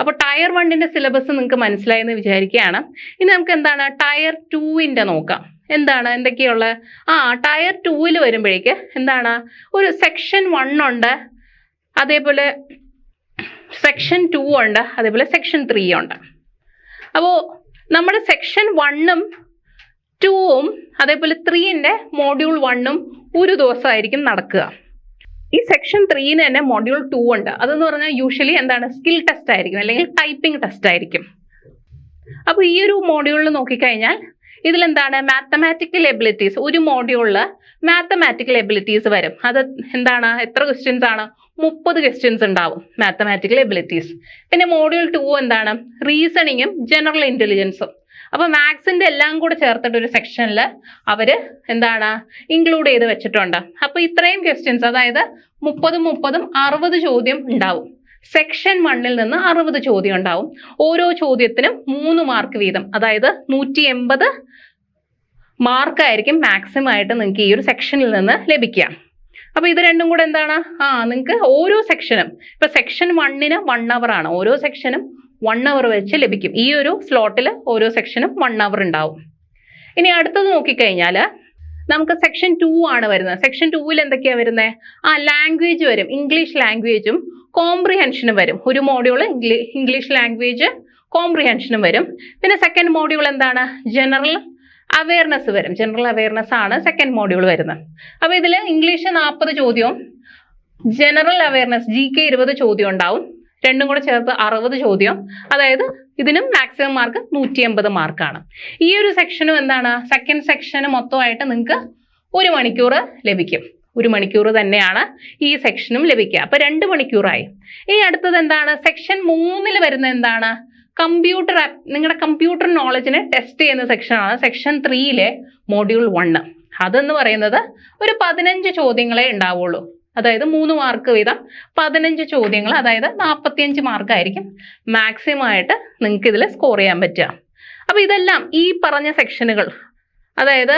അപ്പോൾ ടയർ 1ന്റെ സിലബസ് നിങ്ങൾക്ക് മനസ്സിലായെന്ന് വിചാരിക്കുകയാണ്. ഇനി നമുക്ക് എന്താണ് ടയർ 2ന്റെ നോക്കാം. എന്തൊക്കെയുള്ള ടയർ 2ൽ വരുമ്പോഴേക്ക് എന്താണ് ഒരു സെക്ഷൻ 1 ഉണ്ട്, അതേപോലെ സെക്ഷൻ 2 ഉണ്ട്, അതേപോലെ സെക്ഷൻ 3 ഉണ്ട്. അപ്പോൾ നമ്മുടെ സെക്ഷൻ 1ഉം 2ഉം അതേപോലെ 3ന്റെ മോഡ്യൂൾ 1ഉം ഒരു ദിവസമായിരിക്കും നടക്കുക. ഈ സെക്ഷൻ 3ന് തന്നെ മോഡ്യൂൾ 2 ഉണ്ട്. അതെന്ന് പറഞ്ഞാൽ യൂഷ്വലി എന്താണ് സ്കിൽ ടെസ്റ്റ് ആയിരിക്കും അല്ലെങ്കിൽ ടൈപ്പിംഗ് ടെസ്റ്റ് ആയിരിക്കും. അപ്പോൾ ഈ ഒരു മോഡ്യൂളിൽ നോക്കിക്കഴിഞ്ഞാൽ ഇതിലെന്താണ് മാത്തമാറ്റിക്കൽ എബിലിറ്റീസ്, ഒരു മോഡ്യൂളിൽ മാത്തമാറ്റിക്കൽ എബിലിറ്റീസ് വരും. അത് എന്താണ് എത്ര ക്വസ്റ്റ്യൻസ് ആണ്? 30 ക്വസ്റ്റ്യൻസ് ഉണ്ടാവും മാത്തമാറ്റിക്കൽ എബിലിറ്റീസ്. പിന്നെ മോഡ്യൂൾ 2 എന്താണ് റീസണിങ്ങും ജനറൽ ഇന്റലിജൻസും. അപ്പോൾ മാത്സിന്റെ എല്ലാം കൂടെ ചേർത്തിട്ട് ഒരു സെക്ഷനിൽ അവര് എന്താണ് ഇൻക്ലൂഡ് ചെയ്ത് വെച്ചിട്ടുണ്ട്. അപ്പോൾ ഇത്രയും ക്വസ്റ്റ്യൻസ്, അതായത് 30 60 ചോദ്യം ഉണ്ടാവും. സെക്ഷൻ 1ൽ നിന്ന് 60 ചോദ്യം ഉണ്ടാവും. ഓരോ ചോദ്യത്തിനും 3 മാർക്ക് വീതം, അതായത് 180 മാർക്കായിരിക്കും മാക്സിമം ആയിട്ട് നിങ്ങൾക്ക് ഈ ഒരു സെക്ഷനിൽ നിന്ന് ലഭിക്കുക. അപ്പോൾ ഇത് രണ്ടും കൂടെ എന്താണ് നിങ്ങൾക്ക് ഓരോ സെക്ഷനും ഇപ്പൊ സെക്ഷൻ 1ന് 1 അവർ ആണ്, ഓരോ സെക്ഷനും 1 അവർ വെച്ച് ലഭിക്കും. ഈ ഒരു സ്ലോട്ടിൽ ഓരോ സെക്ഷനും 1 അവർ ഉണ്ടാവും. ഇനി അടുത്തത് നോക്കിക്കഴിഞ്ഞാൽ നമുക്ക് സെക്ഷൻ 2 ആണ് വരുന്നത്. സെക്ഷൻ 2ൽ എന്തൊക്കെയാ വരുന്നത്? ലാംഗ്വേജ് വരും, ഇംഗ്ലീഷ് ലാംഗ്വേജും കോംപ്രിഹെൻഷനും വരും. ഒരു മോഡ്യൂൾ ഇംഗ്ലീഷ് ലാംഗ്വേജ് കോംപ്രിഹെൻഷനും വരും. പിന്നെ സെക്കൻഡ് മോഡ്യൂൾ എന്താണ് ജനറൽ അവയർനെസ് വരും. ജനറൽ അവയർനെസ് ആണ് സെക്കൻഡ് മോഡ്യൂൾ വരുന്നത്. അപ്പോൾ ഇതിൽ ഇംഗ്ലീഷ് 40 ചോദ്യവും ജനറൽ അവയർനെസ് GK 20 ചോദ്യം ഉണ്ടാവും. രണ്ടും കൂടെ ചേർത്ത് 60 ചോദ്യം. അതായത് ഇതിനും മാക്സിമം മാർക്ക് 180 മാർക്കാണ്. ഈ ഒരു സെക്ഷനും എന്താണ് സെക്കൻഡ് സെക്ഷന് മൊത്തമായിട്ട് നിങ്ങൾക്ക് 1 മണിക്കൂർ ലഭിക്കും. 1 മണിക്കൂർ തന്നെയാണ് ഈ സെക്ഷനും ലഭിക്കുക. അപ്പൊ 2 മണിക്കൂറായി. ഇനി അടുത്തത് എന്താണ്? സെക്ഷൻ 3 വരുന്ന എന്താണ്? കമ്പ്യൂട്ടർ നിങ്ങളുടെ കമ്പ്യൂട്ടർ നോളജിനെ ടെസ്റ്റ് ചെയ്യുന്ന സെക്ഷനാണ് സെക്ഷൻ 3 മൊഡ്യൂൾ 1. അതെന്ന് പറയുന്നത് ഒരു 15 ചോദ്യങ്ങളെ ഉണ്ടാവുള്ളൂ. അതായത് 3 മാർക്ക് വീതം 15 ചോദ്യങ്ങൾ, അതായത് 45 മാർക്കായിരിക്കും മാക്സിമം ആയിട്ട് നിങ്ങൾക്ക് ഇതിൽ സ്കോർ ചെയ്യാൻ പറ്റുക. അപ്പൊ ഇതെല്ലാം ഈ പറഞ്ഞ സെക്ഷനുകൾ, അതായത്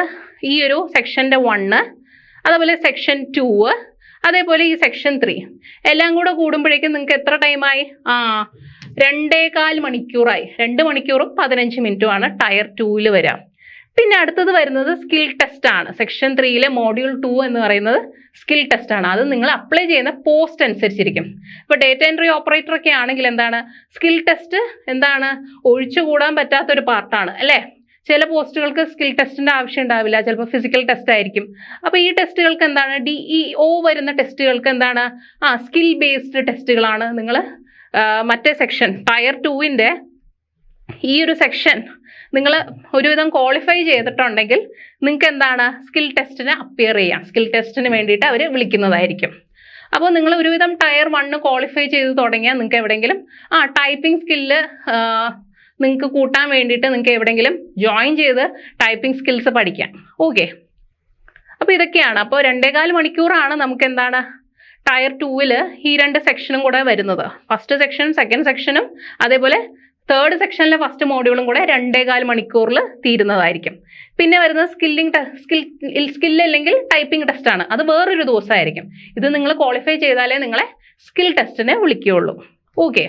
ഈ ഒരു സെക്ഷന്റെ 1, അതുപോലെ സെക്ഷൻ 2, അതേപോലെ ഈ സെക്ഷൻ 3 എല്ലാം കൂടെ കൂടുമ്പോഴേക്കും നിങ്ങൾക്ക് എത്ര ടൈമായി? 2.25 മണിക്കൂറായി. 2 മണിക്കൂറും 15 മിനിറ്റുമാണ് ടയർ 2 വരാം. പിന്നെ അടുത്തത് വരുന്നത് സ്കിൽ ടെസ്റ്റ് ആണ്. സെക്ഷൻ 3 മോഡ്യൂൾ 2 എന്ന് പറയുന്നത് സ്കിൽ ടെസ്റ്റ് ആണ്. അത് നിങ്ങൾ അപ്ലൈ ചെയ്യുന്ന പോസ്റ്റ് അനുസരിച്ചിരിക്കും. ഇപ്പൊ ഡേറ്റ എൻട്രി ഓപ്പറേറ്റർ ഒക്കെ ആണെങ്കിൽ എന്താണ്, സ്കിൽ ടെസ്റ്റ് എന്താണ്, ഒഴിച്ചുകൂടാൻ പറ്റാത്തൊരു പാർട്ടാണ് അല്ലേ. ചില പോസ്റ്റുകൾക്ക് സ്കിൽ ടെസ്റ്റിന്റെ ആവശ്യം ഉണ്ടാവില്ല, ചിലപ്പോൾ ഫിസിക്കൽ ടെസ്റ്റ് ആയിരിക്കും. അപ്പൊ ഈ ടെസ്റ്റുകൾക്ക് എന്താണ്, DEO വരുന്ന ടെസ്റ്റുകൾക്ക് എന്താണ്, സ്കിൽ ബേസ്ഡ് ടെസ്റ്റുകളാണ്. നിങ്ങൾ മറ്റേ സെക്ഷൻ ടയർ 2 ഈ ഒരു സെക്ഷൻ നിങ്ങൾ ഒരുവിധം ക്വാളിഫൈ ചെയ്തിട്ടുണ്ടെങ്കിൽ നിങ്ങൾക്ക് എന്താണ്, സ്കിൽ ടെസ്റ്റിന് അപ്പിയർ ചെയ്യാം. സ്കിൽ ടെസ്റ്റിന് വേണ്ടിയിട്ട് അവർ വിളിക്കുന്നതായിരിക്കും. അപ്പോൾ നിങ്ങൾ ഒരുവിധം ടയർ 1 ക്വാളിഫൈ ചെയ്ത് തുടങ്ങിയാൽ നിങ്ങൾക്ക് എവിടെയെങ്കിലും ടൈപ്പിംഗ് സ്കില്ല് നിങ്ങൾക്ക് കൂട്ടാൻ വേണ്ടിയിട്ട് നിങ്ങൾക്ക് എവിടെയെങ്കിലും ജോയിൻ ചെയ്ത് ടൈപ്പിംഗ് സ്കിൽസ് പഠിക്കാം. ഓക്കെ, അപ്പോൾ ഇതൊക്കെയാണ്. അപ്പോൾ 2.25 മണിക്കൂറാണ് നമുക്ക് എന്താണ് ടയർ 2 ഈ 2 സെക്ഷനും കൂടെ വരുന്നത്. ഫസ്റ്റ് സെക്ഷനും സെക്കൻഡ് സെക്ഷനും അതേപോലെ തേർഡ് സെക്ഷനിലെ ഫസ്റ്റ് മോഡ്യൂളും കൂടെ 2.25 മണിക്കൂറിൽ തീരുന്നതായിരിക്കും. പിന്നെ വരുന്നത് സ്കിൽ അല്ലെങ്കിൽ ടൈപ്പിംഗ് ടെസ്റ്റ് ആണ്. അത് വേറൊരു ദിവസമായിരിക്കും. ഇത് നിങ്ങൾ ക്വാളിഫൈ ചെയ്താലേ നിങ്ങളെ സ്കിൽ ടെസ്റ്റിനെ വിളിക്കുകയുള്ളൂ. ഓക്കെ,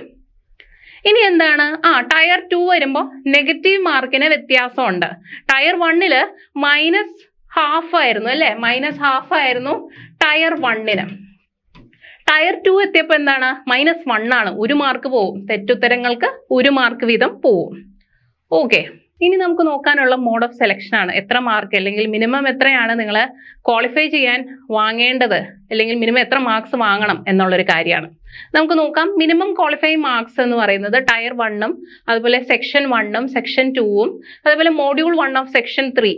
ഇനി എന്താണ്, ടയർ 2 വരുമ്പോൾ നെഗറ്റീവ് മാർക്കിന് വ്യത്യാസമുണ്ട്. ടയർ 1 -½ ആയിരുന്നു അല്ലേ, -½ ആയിരുന്നു ടയർ 1. ടയർ 2 എത്തിയപ്പോൾ എന്താണ്, -1 ആണ്. 1 മാർക്ക് പോവും. തെറ്റുത്തരങ്ങൾക്ക് 1 മാർക്ക് വീതം പോവും. ഓക്കെ, ഇനി നമുക്ക് നോക്കാനുള്ള മോഡ് ഓഫ് സെലക്ഷൻ ആണ്. എത്ര മാർക്ക് അല്ലെങ്കിൽ മിനിമം എത്രയാണ് നിങ്ങൾ ക്വാളിഫൈ ചെയ്യാൻ വാങ്ങേണ്ടത്, അല്ലെങ്കിൽ മിനിമം എത്ര മാർക്സ് വാങ്ങണം എന്നുള്ളൊരു കാര്യമാണ്. നമുക്ക് നോക്കാം. മിനിമം ക്വാളിഫൈങ് മാർക്സ് എന്ന് പറയുന്നത് ടയർ 1 അതുപോലെ സെക്ഷൻ 1 സെക്ഷൻ 2 അതുപോലെ മോഡ്യൂൾ 1 ഓഫ് സെക്ഷൻ 3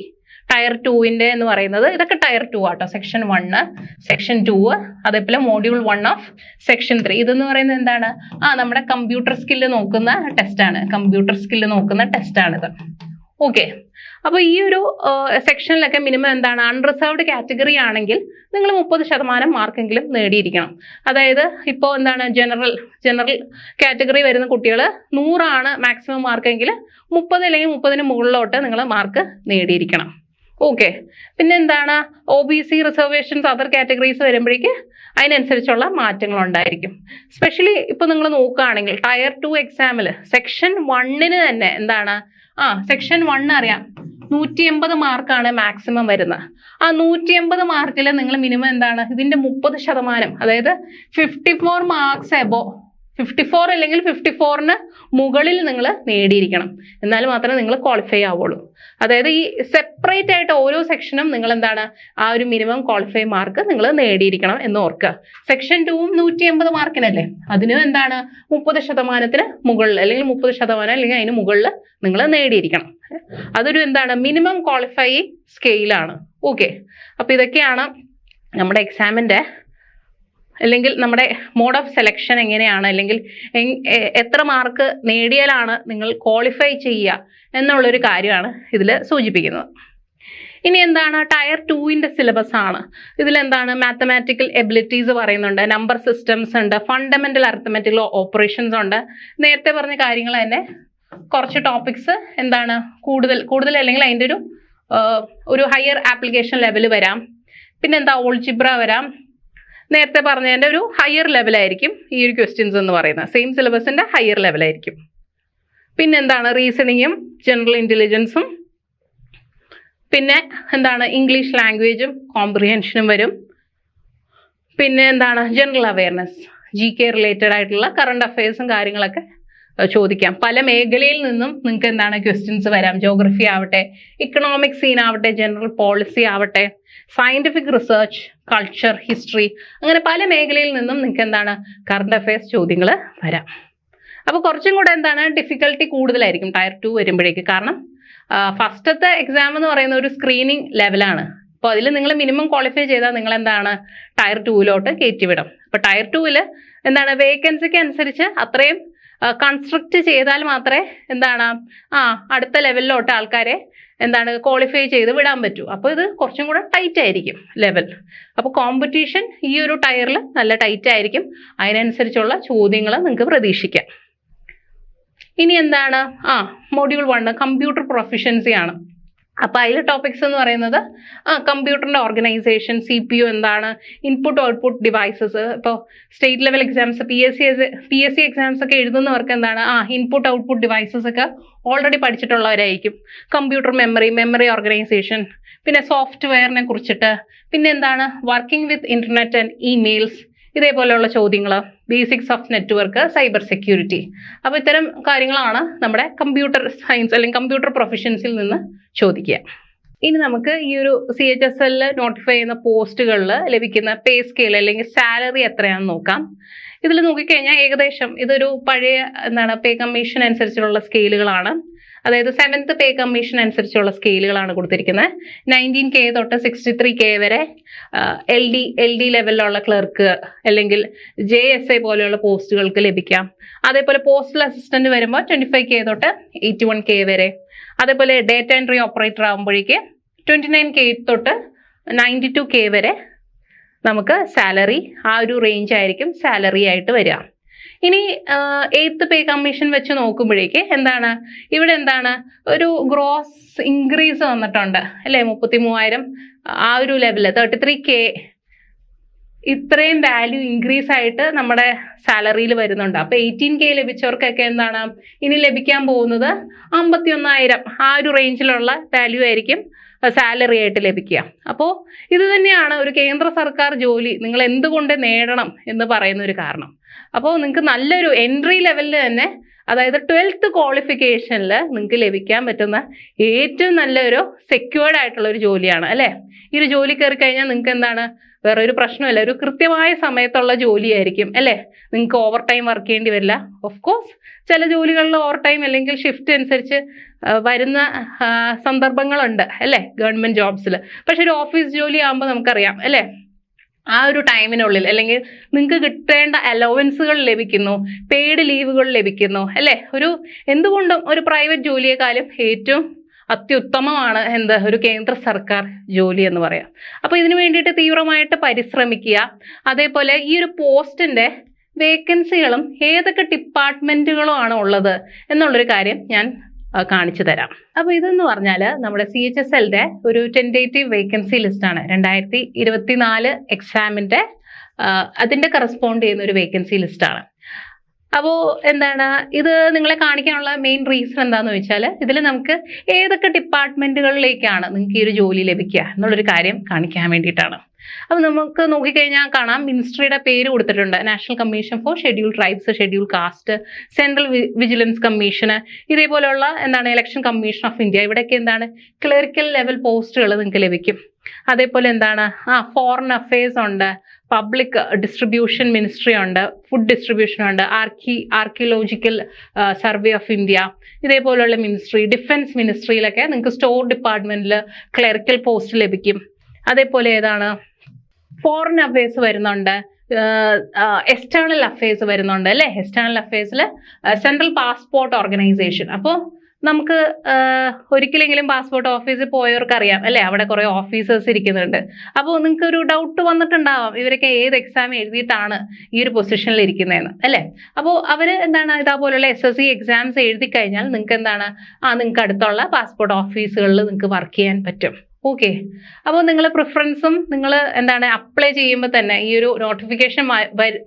ടയർ 2 എന്ന് പറയുന്നത്, ഇതൊക്കെ ടയർ 2 ആട്ടോ. സെക്ഷൻ 1 സെക്ഷൻ 2 അതേപോലെ മോഡ്യൂൾ 1 ഓഫ് സെക്ഷൻ 3 ഇതെന്ന് പറയുന്നത് എന്താണ്, നമ്മുടെ കമ്പ്യൂട്ടർ സ്കില്ല് നോക്കുന്ന ടെസ്റ്റാണ്. കമ്പ്യൂട്ടർ സ്കില്ല് നോക്കുന്ന ടെസ്റ്റാണിത്. ഓക്കെ, അപ്പോൾ ഈ ഒരു സെക്ഷനിലൊക്കെ മിനിമം എന്താണ്, അൺറിസർവ്ഡ് കാറ്റഗറി ആണെങ്കിൽ നിങ്ങൾ 30% മാർക്കെങ്കിലും നേടിയിരിക്കണം. അതായത് ഇപ്പോൾ എന്താണ്, ജനറൽ കാറ്റഗറി വരുന്ന കുട്ടികൾ 100 ആണ് മാക്സിമം മാർക്കെങ്കിൽ 30 അല്ലെങ്കിൽ 30-ന് മുകളിലോട്ട് നിങ്ങൾ മാർക്ക് നേടിയിരിക്കണം. ഓക്കെ, പിന്നെ എന്താണ്, OBC റിസർവേഷൻസ് അതർ കാറ്റഗറീസ് വരുമ്പോഴേക്ക് അതിനനുസരിച്ചുള്ള മാറ്റങ്ങൾ ഉണ്ടായിരിക്കും. സ്പെഷ്യലി ഇപ്പോൾ നിങ്ങൾ നോക്കുകയാണെങ്കിൽ ടയർ 2 എക്സാമിൽ സെക്ഷൻ 1 തന്നെ എന്താണ്, സെക്ഷൻ 1 അറിയാം 180 മാർക്കാണ് മാക്സിമം വരുന്നത്. 180 മാർക്കിൽ നിങ്ങൾ മിനിമം എന്താണ്, ഇതിന്റെ 30%, അതായത് 54 മാർക്സ് എബോ, 54 അല്ലെങ്കിൽ 54-ന് മുകളിൽ നിങ്ങൾ നേടിയിരിക്കണം. എന്നാൽ മാത്രമേ നിങ്ങൾ ക്വാളിഫൈ ആവുള്ളൂ. അതായത് ഈ സെപ്പറേറ്റ് ആയിട്ട് ഓരോ സെക്ഷനും നിങ്ങൾ എന്താണ്, ഒരു മിനിമം ക്വാളിഫൈ മാർക്ക് നിങ്ങൾ നേടിയിരിക്കണം എന്ന് ഓർക്കുക. സെക്ഷൻ 2 180 മാർക്കിനല്ലേ, അതിനും എന്താണ് 30%-ന് മുകളിൽ അല്ലെങ്കിൽ 30% അല്ലെങ്കിൽ അതിന് മുകളിൽ നിങ്ങൾ നേടിയിരിക്കണം. അതൊരു എന്താണ്, മിനിമം ക്വാളിഫൈ സ്കെയിലാണ്. ഓക്കെ, അപ്പൊ ഇതൊക്കെയാണ് നമ്മുടെ എക്സാമിന്റെ അല്ലെങ്കിൽ നമ്മുടെ മോഡ് ഓഫ് സെലക്ഷൻ എങ്ങനെയാണ്, അല്ലെങ്കിൽ എത്ര മാർക്ക് നേടിയാലാണ് നിങ്ങൾ ക്വാളിഫൈ ചെയ്യുക എന്നുള്ളൊരു കാര്യമാണ് ഇതിൽ സൂചിപ്പിക്കുന്നത്. ഇനി എന്താണ്, ടയർ 2 സിലബസ് ആണ്. ഇതിലെന്താണ്, മാത്തമാറ്റിക്കൽ എബിലിറ്റീസ് പറയുന്നുണ്ട്, നമ്പർ സിസ്റ്റംസ് ഉണ്ട്, ഫണ്ടമെന്റൽ അരിത്തമെറ്റിക്കൽ ഓപ്പറേഷൻസ് ഉണ്ട്. നേരത്തെ പറഞ്ഞ കാര്യങ്ങൾ തന്നെ കുറച്ച് ടോപ്പിക്സ് എന്താണ് കൂടുതൽ അല്ലെങ്കിൽ അതിൻ്റെ ഒരു ഹയർ ആപ്ലിക്കേഷൻ ലെവൽ വരാം. പിന്നെ എന്താ, ഓൾജിബ്ര വരാം. നേരത്തെ പറഞ്ഞതിൻ്റെ ഒരു ഹയർ ലെവലായിരിക്കും ഈ ഒരു ക്വസ്റ്റ്യൻസ് എന്ന് പറയുന്നത്. സെയിം സിലബസിന്റെ ഹയർ ലെവലായിരിക്കും. പിന്നെ എന്താണ്, റീസണിങ്ങും ജനറൽ ഇന്റലിജൻസും പിന്നെ എന്താണ്, ഇംഗ്ലീഷ് ലാംഗ്വേജും കോംപ്രിഹെൻഷനും വരും. പിന്നെ എന്താണ്, ജനറൽ അവയർനെസ്, GK റിലേറ്റഡ് ആയിട്ടുള്ള കറണ്ട് അഫയേഴ്സും കാര്യങ്ങളൊക്കെ ചോദിക്കാം. പല മേഖലയിൽ നിന്നും നിങ്ങൾക്ക് എന്താണ് ക്വസ്റ്റ്യൻസ് വരാം. ജോഗ്രഫി ആവട്ടെ, ഇക്കണോമിക് സീൻ ആവട്ടെ, ജനറൽ പോളിസി ആവട്ടെ, സയന്റിഫിക് റിസർച്ച്, കൾച്ചർ, ഹിസ്റ്ററി, അങ്ങനെ പല മേഖലയിൽ നിന്നും നിങ്ങൾക്ക് എന്താണ് കറണ്ട് അഫയേഴ്സ് ചോദ്യങ്ങൾ വരാം. അപ്പോൾ കുറച്ചും കൂടെ എന്താണ് ഡിഫിക്കൽട്ടി കൂടുതലായിരിക്കും ടയർ 2 വരുമ്പോഴേക്ക്. കാരണം ഫസ്റ്റത്തെ എക്സാം എന്ന് പറയുന്ന ഒരു സ്ക്രീനിങ് ലെവലാണ്. അപ്പോൾ അതിൽ നിങ്ങൾ മിനിമം ക്വാളിഫൈ ചെയ്താൽ നിങ്ങൾ എന്താണ് ടയർ 2 കയറ്റിവിടും. അപ്പോൾ ടയർ 2 എന്താണ് വേക്കൻസിക്ക് അനുസരിച്ച് അത്രയും കൺസ്ട്രക്ട് ചെയ്താൽ മാത്രമേ എന്താണ് അടുത്ത ലെവലിലോട്ട് ആൾക്കാരെ എന്താണ് ക്വാളിഫൈ ചെയ്ത് വിടാൻ പറ്റൂ. അപ്പോൾ ഇത് കുറച്ചും കൂടെ ടൈറ്റ് ആയിരിക്കും ലെവൽ. അപ്പോൾ കോമ്പറ്റീഷൻ ഈ ഒരു ടയറിൽ നല്ല ടൈറ്റ് ആയിരിക്കും. അതിനനുസരിച്ചുള്ള ചോദ്യങ്ങൾ നിങ്ങൾക്ക് പ്രതീക്ഷിക്കാം. ഇനി എന്താണ് മൊഡ്യൂൾ 1 കമ്പ്യൂട്ടർ പ്രൊഫിഷ്യൻസി ആണ്. അപ്പോൾ അതിൽ ടോപ്പിക്സ് എന്ന് പറയുന്നത് കമ്പ്യൂട്ടറിൻ്റെ ഓർഗനൈസേഷൻ, CPU എന്താണ്, ഇൻപുട്ട് ഔട്ട്പുട്ട് ഡിവൈസസ്. ഇപ്പോൾ state level exams PSC exams ഒക്കെ എഴുതുന്നവർക്ക് എന്താണ് ഇൻപുട്ട് ഔട്ട്പുട്ട് ഡിവൈസസ് ഒക്കെ ഓൾറെഡി പഠിച്ചിട്ടുള്ളവരായിരിക്കും. കമ്പ്യൂട്ടർ മെമ്മറി ഓർഗനൈസേഷൻ, പിന്നെ സോഫ്റ്റ്വെയറിനെ കുറിച്ചിട്ട്, പിന്നെ എന്താണ് working with internet and emails, ഇതേപോലെയുള്ള ചോദ്യങ്ങൾ, basics of network, cyber security. അപ്പോൾ ഇത്തരം കാര്യങ്ങളാണ് നമ്മുടെ കമ്പ്യൂട്ടർ സയൻസ് അല്ലെങ്കിൽ കമ്പ്യൂട്ടർ പ്രൊഫഷൻസിൽ നിന്ന് ചോദിക്കുക. ഇനി നമുക്ക് ഈ ഒരു CHSL നോട്ടിഫൈ ചെയ്യുന്ന പോസ്റ്റുകളിൽ ലഭിക്കുന്ന പേ സ്കെയിൽ അല്ലെങ്കിൽ സാലറി എത്രയാണെന്ന് നോക്കാം. ഇതിൽ നോക്കിക്കഴിഞ്ഞാൽ ഏകദേശം ഇതൊരു പഴയ പേ കമ്മീഷൻ അനുസരിച്ചുള്ള സ്കെയിലുകളാണ്. അതായത് 7th പേ കമ്മീഷൻ അനുസരിച്ചുള്ള സ്കെയിലുകളാണ് കൊടുത്തിരിക്കുന്നത്. 19K തൊട്ട് 63K വരെ LD ലെവലിലുള്ള ക്ലർക്ക് അല്ലെങ്കിൽ JSA പോലെയുള്ള പോസ്റ്റുകൾക്ക് ലഭിക്കാം. അതേപോലെ പോസ്റ്റൽ അസിസ്റ്റന്റ് വരുമ്പോൾ 25K തൊട്ട് 81K വരെ. അതേപോലെ ഡേറ്റ എൻട്രി ഓപ്പറേറ്റർ ആകുമ്പോഴേക്ക് 29K തൊട്ട് 92K വരെ നമുക്ക് സാലറി, ഒരു റേഞ്ച് ആയിരിക്കും സാലറി ആയിട്ട് വരിക. ഇനി 8th പേ കമ്മീഷൻ വെച്ച് നോക്കുമ്പോഴേക്ക് ഇവിടെ ഒരു ഗ്രോസ് ഇൻക്രീസ് വന്നിട്ടുണ്ട് അല്ലേ, 33,000 ഒരു ലെവല് 33K ഇത്രയും വാല്യൂ ഇൻക്രീസ് ആയിട്ട് നമ്മുടെ സാലറിയിൽ വരുന്നുണ്ട്. അപ്പോൾ 18K ലഭിച്ചവർക്കൊക്കെ ഇനി ലഭിക്കാൻ പോകുന്നത് 51,000 ഒരു റേഞ്ചിലുള്ള വാല്യൂ ആയിരിക്കും സാലറി ആയിട്ട് ലഭിക്കുക. അപ്പോൾ ഇത് തന്നെയാണ് ഒരു കേന്ദ്ര സർക്കാർ ജോലി നിങ്ങൾ എന്തുകൊണ്ട് നേടണം എന്ന് പറയുന്ന ഒരു കാരണം. അപ്പോൾ നിങ്ങൾക്ക് നല്ലൊരു എൻട്രി ലെവലിൽ തന്നെ, അതായത് 12th ക്വാളിഫിക്കേഷനിൽ നിങ്ങൾക്ക് ലഭിക്കാൻ പറ്റുന്ന ഏറ്റവും നല്ലൊരു സെക്യൂർഡ് ആയിട്ടുള്ള ഒരു ജോലിയാണ് അല്ലേ. ഈ ഒരു ജോലി കയറി കഴിഞ്ഞാൽ നിങ്ങൾക്ക് വേറെ ഒരു പ്രശ്നമില്ല, ഒരു കൃത്യമായ സമയത്തുള്ള ജോലിയായിരിക്കും അല്ലേ. നിങ്ങൾക്ക് ഓവർ ടൈം വർക്ക് ചെയ്യേണ്ടി വരില്ല. ഓഫ് കോഴ്സ് ചില ജോലികളിൽ ഓവർ ടൈം അല്ലെങ്കിൽ ഷിഫ്റ്റ് അനുസരിച്ച് വരുന്ന സന്ദർഭങ്ങളുണ്ട് അല്ലേ ഗവൺമെന്റ് ജോബ്സിൽ. പക്ഷെ ഒരു ഓഫീസ് ജോലി ആകുമ്പോൾ നമുക്കറിയാം അല്ലേ, ഒരു ടൈമിനുള്ളിൽ അല്ലെങ്കിൽ നിങ്ങൾക്ക് കിട്ടേണ്ട അലവൻസുകൾ ലഭിക്കുന്നു, പെയ്ഡ് ലീവുകൾ ലഭിക്കുന്നു അല്ലേ. എന്തുകൊണ്ടും ഒരു പ്രൈവറ്റ് ജോലിയെക്കാളും ഏറ്റവും അത്യുത്തമമാണ് ഒരു കേന്ദ്ര സർക്കാർ ജോലി എന്ന് പറയാം. അപ്പോൾ ഇതിനു വേണ്ടിയിട്ട് തീവ്രമായിട്ട് പരിശ്രമിക്കുക. അതേപോലെ ഈ ഒരു പോസ്റ്റിന്റെ വേക്കൻസികളും ഏതൊക്കെ ഡിപ്പാർട്ട്മെന്റുകളും ആണ് ഉള്ളത് എന്നുള്ളൊരു കാര്യം ഞാൻ കാണിച്ചു തരാം. അപ്പോൾ ഇതെന്ന് പറഞ്ഞാൽ നമ്മുടെ CHSLന്റെ ഒരു ടെൻറ്റേറ്റീവ് വേക്കൻസി ലിസ്റ്റാണ്. 2024 എക്സാമിന്റെ അതിന്റെ കറസ്പോണ്ട് ചെയ്യുന്ന ഒരു വേക്കൻസി ലിസ്റ്റാണ്. അപ്പോൾ ഇത് നിങ്ങളെ കാണിക്കാനുള്ള മെയിൻ റീസൺ എന്താണെന്ന് വെച്ചാൽ ഇതിൽ നമുക്ക് ഏതൊക്കെ ഡിപ്പാർട്ട്മെന്റുകളിലേക്കാണ് നിങ്ങൾക്ക് ഈ ഒരു ജോലി ലഭിക്കുക എന്നുള്ളൊരു കാര്യം കാണിക്കാൻ വേണ്ടിയിട്ടാണ്. അപ്പോൾ നമുക്ക് നോക്കിക്കഴിഞ്ഞാൽ കാണാം, മിനിസ്ട്രിയുടെ പേര് കൊടുത്തിട്ടുണ്ട്. National commission for schedule tribes, schedule caste, central vigilance കമ്മീഷന്, ഇതേപോലെയുള്ള ഇലക്ഷൻ കമ്മീഷൻ ഓഫ് ഇന്ത്യ. ഇവിടെയൊക്കെ ക്ലറിക്കൽ ലെവൽ പോസ്റ്റുകൾ നിങ്ങൾക്ക് ലഭിക്കും. അതേപോലെ ഫോറിൻ അഫയേഴ്സ് ഉണ്ട്, പബ്ലിക് ഡിസ്ട്രിബ്യൂഷൻ മിനിസ്ട്രി ഉണ്ട്, ഫുഡ് ഡിസ്ട്രിബ്യൂഷൻ ഉണ്ട്, ആർക്കിയോളജിക്കൽ സർവേ ഓഫ് ഇന്ത്യ, ഇതേപോലെയുള്ള മിനിസ്ട്രി, ഡിഫൻസ് മിനിസ്ട്രിയിലൊക്കെ നിങ്ങൾക്ക് സ്റ്റോർ ഡിപ്പാർട്ട്മെന്റിൽ ക്ലറിക്കൽ പോസ്റ്റ് ലഭിക്കും. അതേപോലെ ഫോറിൻ അഫയേഴ്സ് വരുന്നുണ്ട്, എക്സ്റ്റേണൽ അഫയേഴ്സ് വരുന്നുണ്ട് അല്ലേ. എക്സ്റ്റേണൽ അഫയേഴ്സിൽ സെൻട്രൽ പാസ്പോർട്ട് ഓർഗനൈസേഷൻ. അപ്പോൾ നമുക്ക് ഒരിക്കലെങ്കിലും പാസ്പോർട്ട് ഓഫീസിൽ പോയവർക്ക് അറിയാം അല്ലേ, അവിടെ കുറേ ഓഫീസേഴ്സ് ഇരിക്കുന്നുണ്ട്. അപ്പോൾ നിങ്ങൾക്ക് ഒരു ഡൗട്ട് വന്നിട്ടുണ്ടാവാം, ഇവരൊക്കെ ഏത് എക്സാം എഴുതിയിട്ടാണ് ഈ ഒരു പൊസിഷനിൽ ഇരിക്കുന്നതെന്ന് അല്ലേ. അപ്പോൾ അവർ ഇതേപോലുള്ള SSC എക്സാംസ് എഴുതി കഴിഞ്ഞാൽ നിങ്ങൾക്ക് നിങ്ങൾക്ക് അടുത്തുള്ള പാസ്പോർട്ട് ഓഫീസുകളിൽ നിങ്ങൾക്ക് വർക്ക് ചെയ്യാൻ പറ്റും. ഓക്കെ. അപ്പോൾ നിങ്ങൾ പ്രിഫറൻസും നിങ്ങൾ അപ്ലൈ ചെയ്യുമ്പോൾ തന്നെ ഈ ഒരു നോട്ടിഫിക്കേഷൻ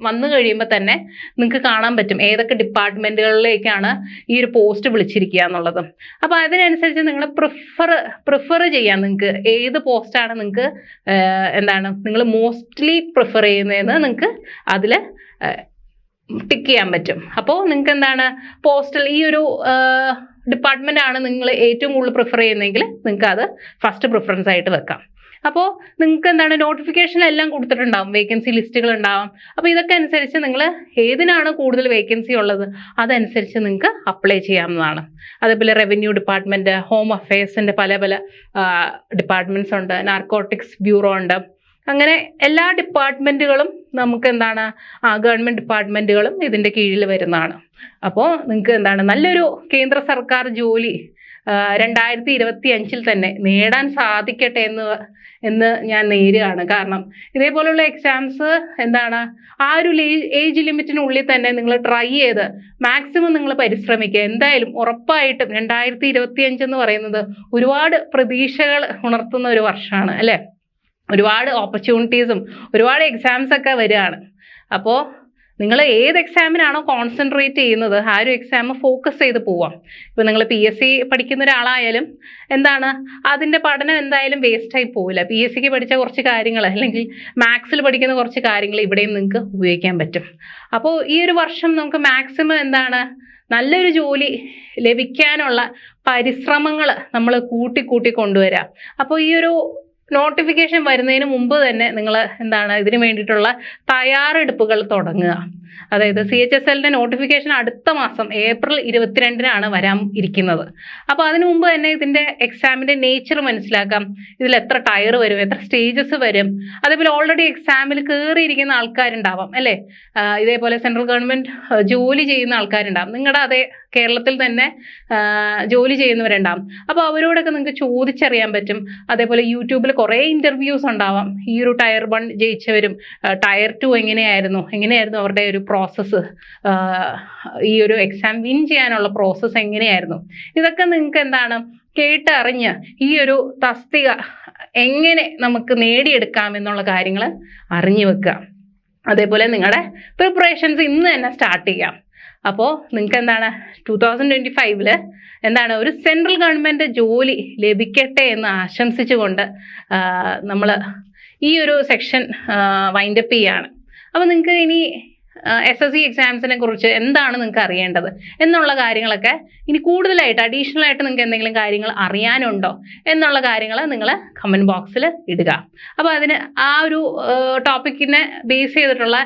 വന്നു കഴിയുമ്പോൾ തന്നെ നിങ്ങൾക്ക് കാണാൻ പറ്റും ഏതൊക്കെ ഡിപ്പാർട്ട്മെന്റുകളിലേക്കാണ് ഈ ഒരു പോസ്റ്റ് വിളിച്ചിരിക്കുക എന്നുള്ളത്. അപ്പോൾ അതിനനുസരിച്ച് നിങ്ങൾ പ്രിഫർ ചെയ്യാം. നിങ്ങൾക്ക് ഏത് പോസ്റ്റാണ് നിങ്ങൾക്ക് നിങ്ങൾ മോസ്റ്റ്ലി പ്രിഫർ ചെയ്യുന്നതെന്ന് നിങ്ങൾക്ക് അതിൽ ടിക്ക് ചെയ്യാൻ പറ്റും. അപ്പോൾ നിങ്ങൾക്ക് പോസ്റ്റൽ ഈ ഒരു ഡിപ്പാർട്ട്മെന്റ് ആണ് നിങ്ങൾ ഏറ്റവും കൂടുതൽ പ്രിഫർ ചെയ്യുന്നതെങ്കിൽ നിങ്ങൾക്ക് അത് ഫസ്റ്റ് പ്രിഫറൻസ് ആയിട്ട് വെക്കാം. അപ്പോൾ നിങ്ങൾക്ക് എന്താണ് നോട്ടിഫിക്കേഷൻ എല്ലാം കൊടുത്തിട്ടുണ്ടാവും, വേക്കൻസി ലിസ്റ്റുകൾ ഉണ്ടാവും. അപ്പോൾ ഇതൊക്കെ അനുസരിച്ച് നിങ്ങൾ ഏതിനാണ് കൂടുതൽ വേക്കൻസി ഉള്ളത് അതനുസരിച്ച് നിങ്ങൾക്ക് അപ്ലൈ ചെയ്യാവുന്നതാണ്. അതേപോലെ റവന്യൂ ഡിപ്പാർട്ട്മെന്റ്, ഹോം അഫയേഴ്സിന്റെ പല പല ഡിപ്പാർട്ട്മെന്റ്സ് ഉണ്ട്, നാർക്കോട്ടിക്സ് ബ്യൂറോ ഉണ്ട്. അങ്ങനെ എല്ലാ ഡിപ്പാർട്ട്മെന്റുകളും നമുക്ക് എന്താണ് ഗവൺമെന്റ് ഡിപ്പാർട്ട്മെന്റുകളും ഇതിന്റെ കീഴിൽ വരുന്നതാണ്. അപ്പോൾ നിങ്ങൾക്ക് എന്താണ് നല്ലൊരു കേന്ദ്ര സർക്കാർ ജോലി 2025 തന്നെ നേടാൻ സാധിക്കട്ടെ എന്ന് ഞാൻ നേരുകയാണ്. കാരണം ഇതേപോലുള്ള എക്സാംസ് എന്താണ് ആ ഒരു ഏജ് ലിമിറ്റിനുള്ളിൽ തന്നെ നിങ്ങൾ ട്രൈ ചെയ്ത് മാക്സിമം നിങ്ങൾ പരിശ്രമിക്കുക. എന്തായാലും ഉറപ്പായിട്ടും 2025 എന്ന് പറയുന്നത് ഒരുപാട് പ്രതീക്ഷകൾ ഉണർത്തുന്ന ഒരു വർഷമാണ് അല്ലേ. ഒരുപാട് ഓപ്പർച്യൂണിറ്റീസും ഒരുപാട് എക്സാംസ് ഒക്കെ വരികയാണ്. അപ്പോൾ നിങ്ങൾ ഏത് എക്സാമിനാണോ കോൺസെൻട്രേറ്റ് ചെയ്യുന്നത് ആ ഒരു എക്സാം ഫോക്കസ് ചെയ്ത് പോവാം. ഇപ്പം നിങ്ങൾ PSC പഠിക്കുന്ന ഒരാളായാലും എന്താണ് അതിൻ്റെ പഠനം എന്തായാലും വേസ്റ്റായി പോവില്ല. PSCക്ക് പഠിച്ച കുറച്ച് കാര്യങ്ങൾ അല്ലെങ്കിൽ മാത്സിൽ പഠിക്കുന്ന കുറച്ച് കാര്യങ്ങൾ ഇവിടെയും നിങ്ങൾക്ക് ഉപയോഗിക്കാൻ പറ്റും. അപ്പോൾ ഈ ഒരു വർഷം നമുക്ക് മാക്സിമം എന്താണ് നല്ലൊരു ജോലി ലഭിക്കാനുള്ള പരിശ്രമങ്ങൾ നമ്മൾ കൂട്ടി കൊണ്ടുവരാം. അപ്പോൾ ഈ ഒരു നോട്ടിഫിക്കേഷൻ വരുന്നതിന് മുമ്പ് തന്നെ നിങ്ങൾ എന്താണ് ഇതിന് വേണ്ടിയിട്ടുള്ള തയ്യാറെടുപ്പുകൾ തുടങ്ങുക. അതായത് CHSLന്റെ നോട്ടിഫിക്കേഷൻ അടുത്ത മാസം ഏപ്രിൽ 22-നാണ് വരാൻ ഇരിക്കുന്നത്. അപ്പോൾ അതിനു മുമ്പ് തന്നെ ഇതിന്റെ എക്സാമിന്റെ നേച്ചർ മനസ്സിലാക്കാം. ഇതിൽ എത്ര ടയർ വരും, എത്ര സ്റ്റേജസ് വരും. അതേപോലെ ഓൾറെഡി എക്സാമിൽ കയറിയിരിക്കുന്ന ആൾക്കാരുണ്ടാവാം അല്ലേ. ഇതേപോലെ സെൻട്രൽ ഗവൺമെന്റ് ജോലി ചെയ്യുന്ന ആൾക്കാരുണ്ടാവും, നിങ്ങളുടെ അതേ കേരളത്തിൽ തന്നെ ജോലി ചെയ്യുന്നവരുണ്ടാവും. അപ്പോൾ അവരോടൊക്കെ നിങ്ങൾക്ക് ചോദിച്ചറിയാൻ പറ്റും. അതേപോലെ യൂട്യൂബിൽ കുറേ ഇന്റർവ്യൂസ് ഉണ്ടാവാം. ഈ ഒരു ടയർ 1 ജയിച്ചവരും ടയർ 2 എങ്ങനെയായിരുന്നു അവരുടെ ഒരു പ്രോസസ്സ്, ഈ ഒരു എക്സാം വിൻ ചെയ്യാനുള്ള പ്രോസസ്സ് എങ്ങനെയായിരുന്നു, ഇതൊക്കെ നിങ്ങൾക്ക് എന്താണ് കേട്ടറിഞ്ഞ് ഈ ഒരു തസ്തിക എങ്ങനെ നമുക്ക് നേടിയെടുക്കാം എന്നുള്ള കാര്യങ്ങൾ അറിഞ്ഞു വെക്കുക. അതേപോലെ നിങ്ങളുടെ പ്രിപ്പറേഷൻസ് ഇന്ന് തന്നെ സ്റ്റാർട്ട് ചെയ്യാം. അപ്പോൾ നിങ്ങൾക്ക് എന്താണ് 2025 എന്താണ് ഒരു സെൻട്രൽ ഗവൺമെന്റ് ജോലി ലഭിക്കട്ടെ എന്ന് ആശംസിച്ചുകൊണ്ട് നമ്മൾ ഈ ഒരു സെക്ഷൻ വൈൻഡപ്പ് ചെയ്യാണ്. അപ്പോൾ നിങ്ങൾക്ക് ഇനി SSC എക്സാംസിനെ കുറിച്ച് എന്താണ് നിങ്ങൾക്ക് അറിയേണ്ടത് എന്നുള്ള കാര്യങ്ങളൊക്കെ ഇനി കൂടുതലായിട്ട് അഡീഷണൽ ആയിട്ട് നിങ്ങൾക്ക് എന്തെങ്കിലും കാര്യങ്ങൾ അറിയാനുണ്ടോ എന്നുള്ള കാര്യങ്ങൾ നിങ്ങൾ കമൻറ്റ് ബോക്സിൽ ഇടുക. അപ്പോൾ അതിന് ആ ഒരു ടോപ്പിക്കിനെ ബേസ് ചെയ്തിട്ടുള്ള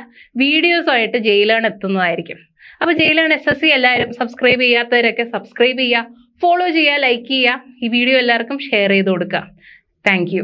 വീഡിയോസുമായിട്ട് ജയിലേൺ എത്തുന്നതായിരിക്കും. അപ്പോൾ ജയിലേൺ SSC എല്ലാവരും സബ്സ്ക്രൈബ് ചെയ്യാത്തവരൊക്കെ സബ്സ്ക്രൈബ് ചെയ്യുക, ഫോളോ ചെയ്യുക, ലൈക്ക് ചെയ്യുക, ഈ വീഡിയോ എല്ലാവർക്കും ഷെയർ ചെയ്ത് കൊടുക്കുക. താങ്ക്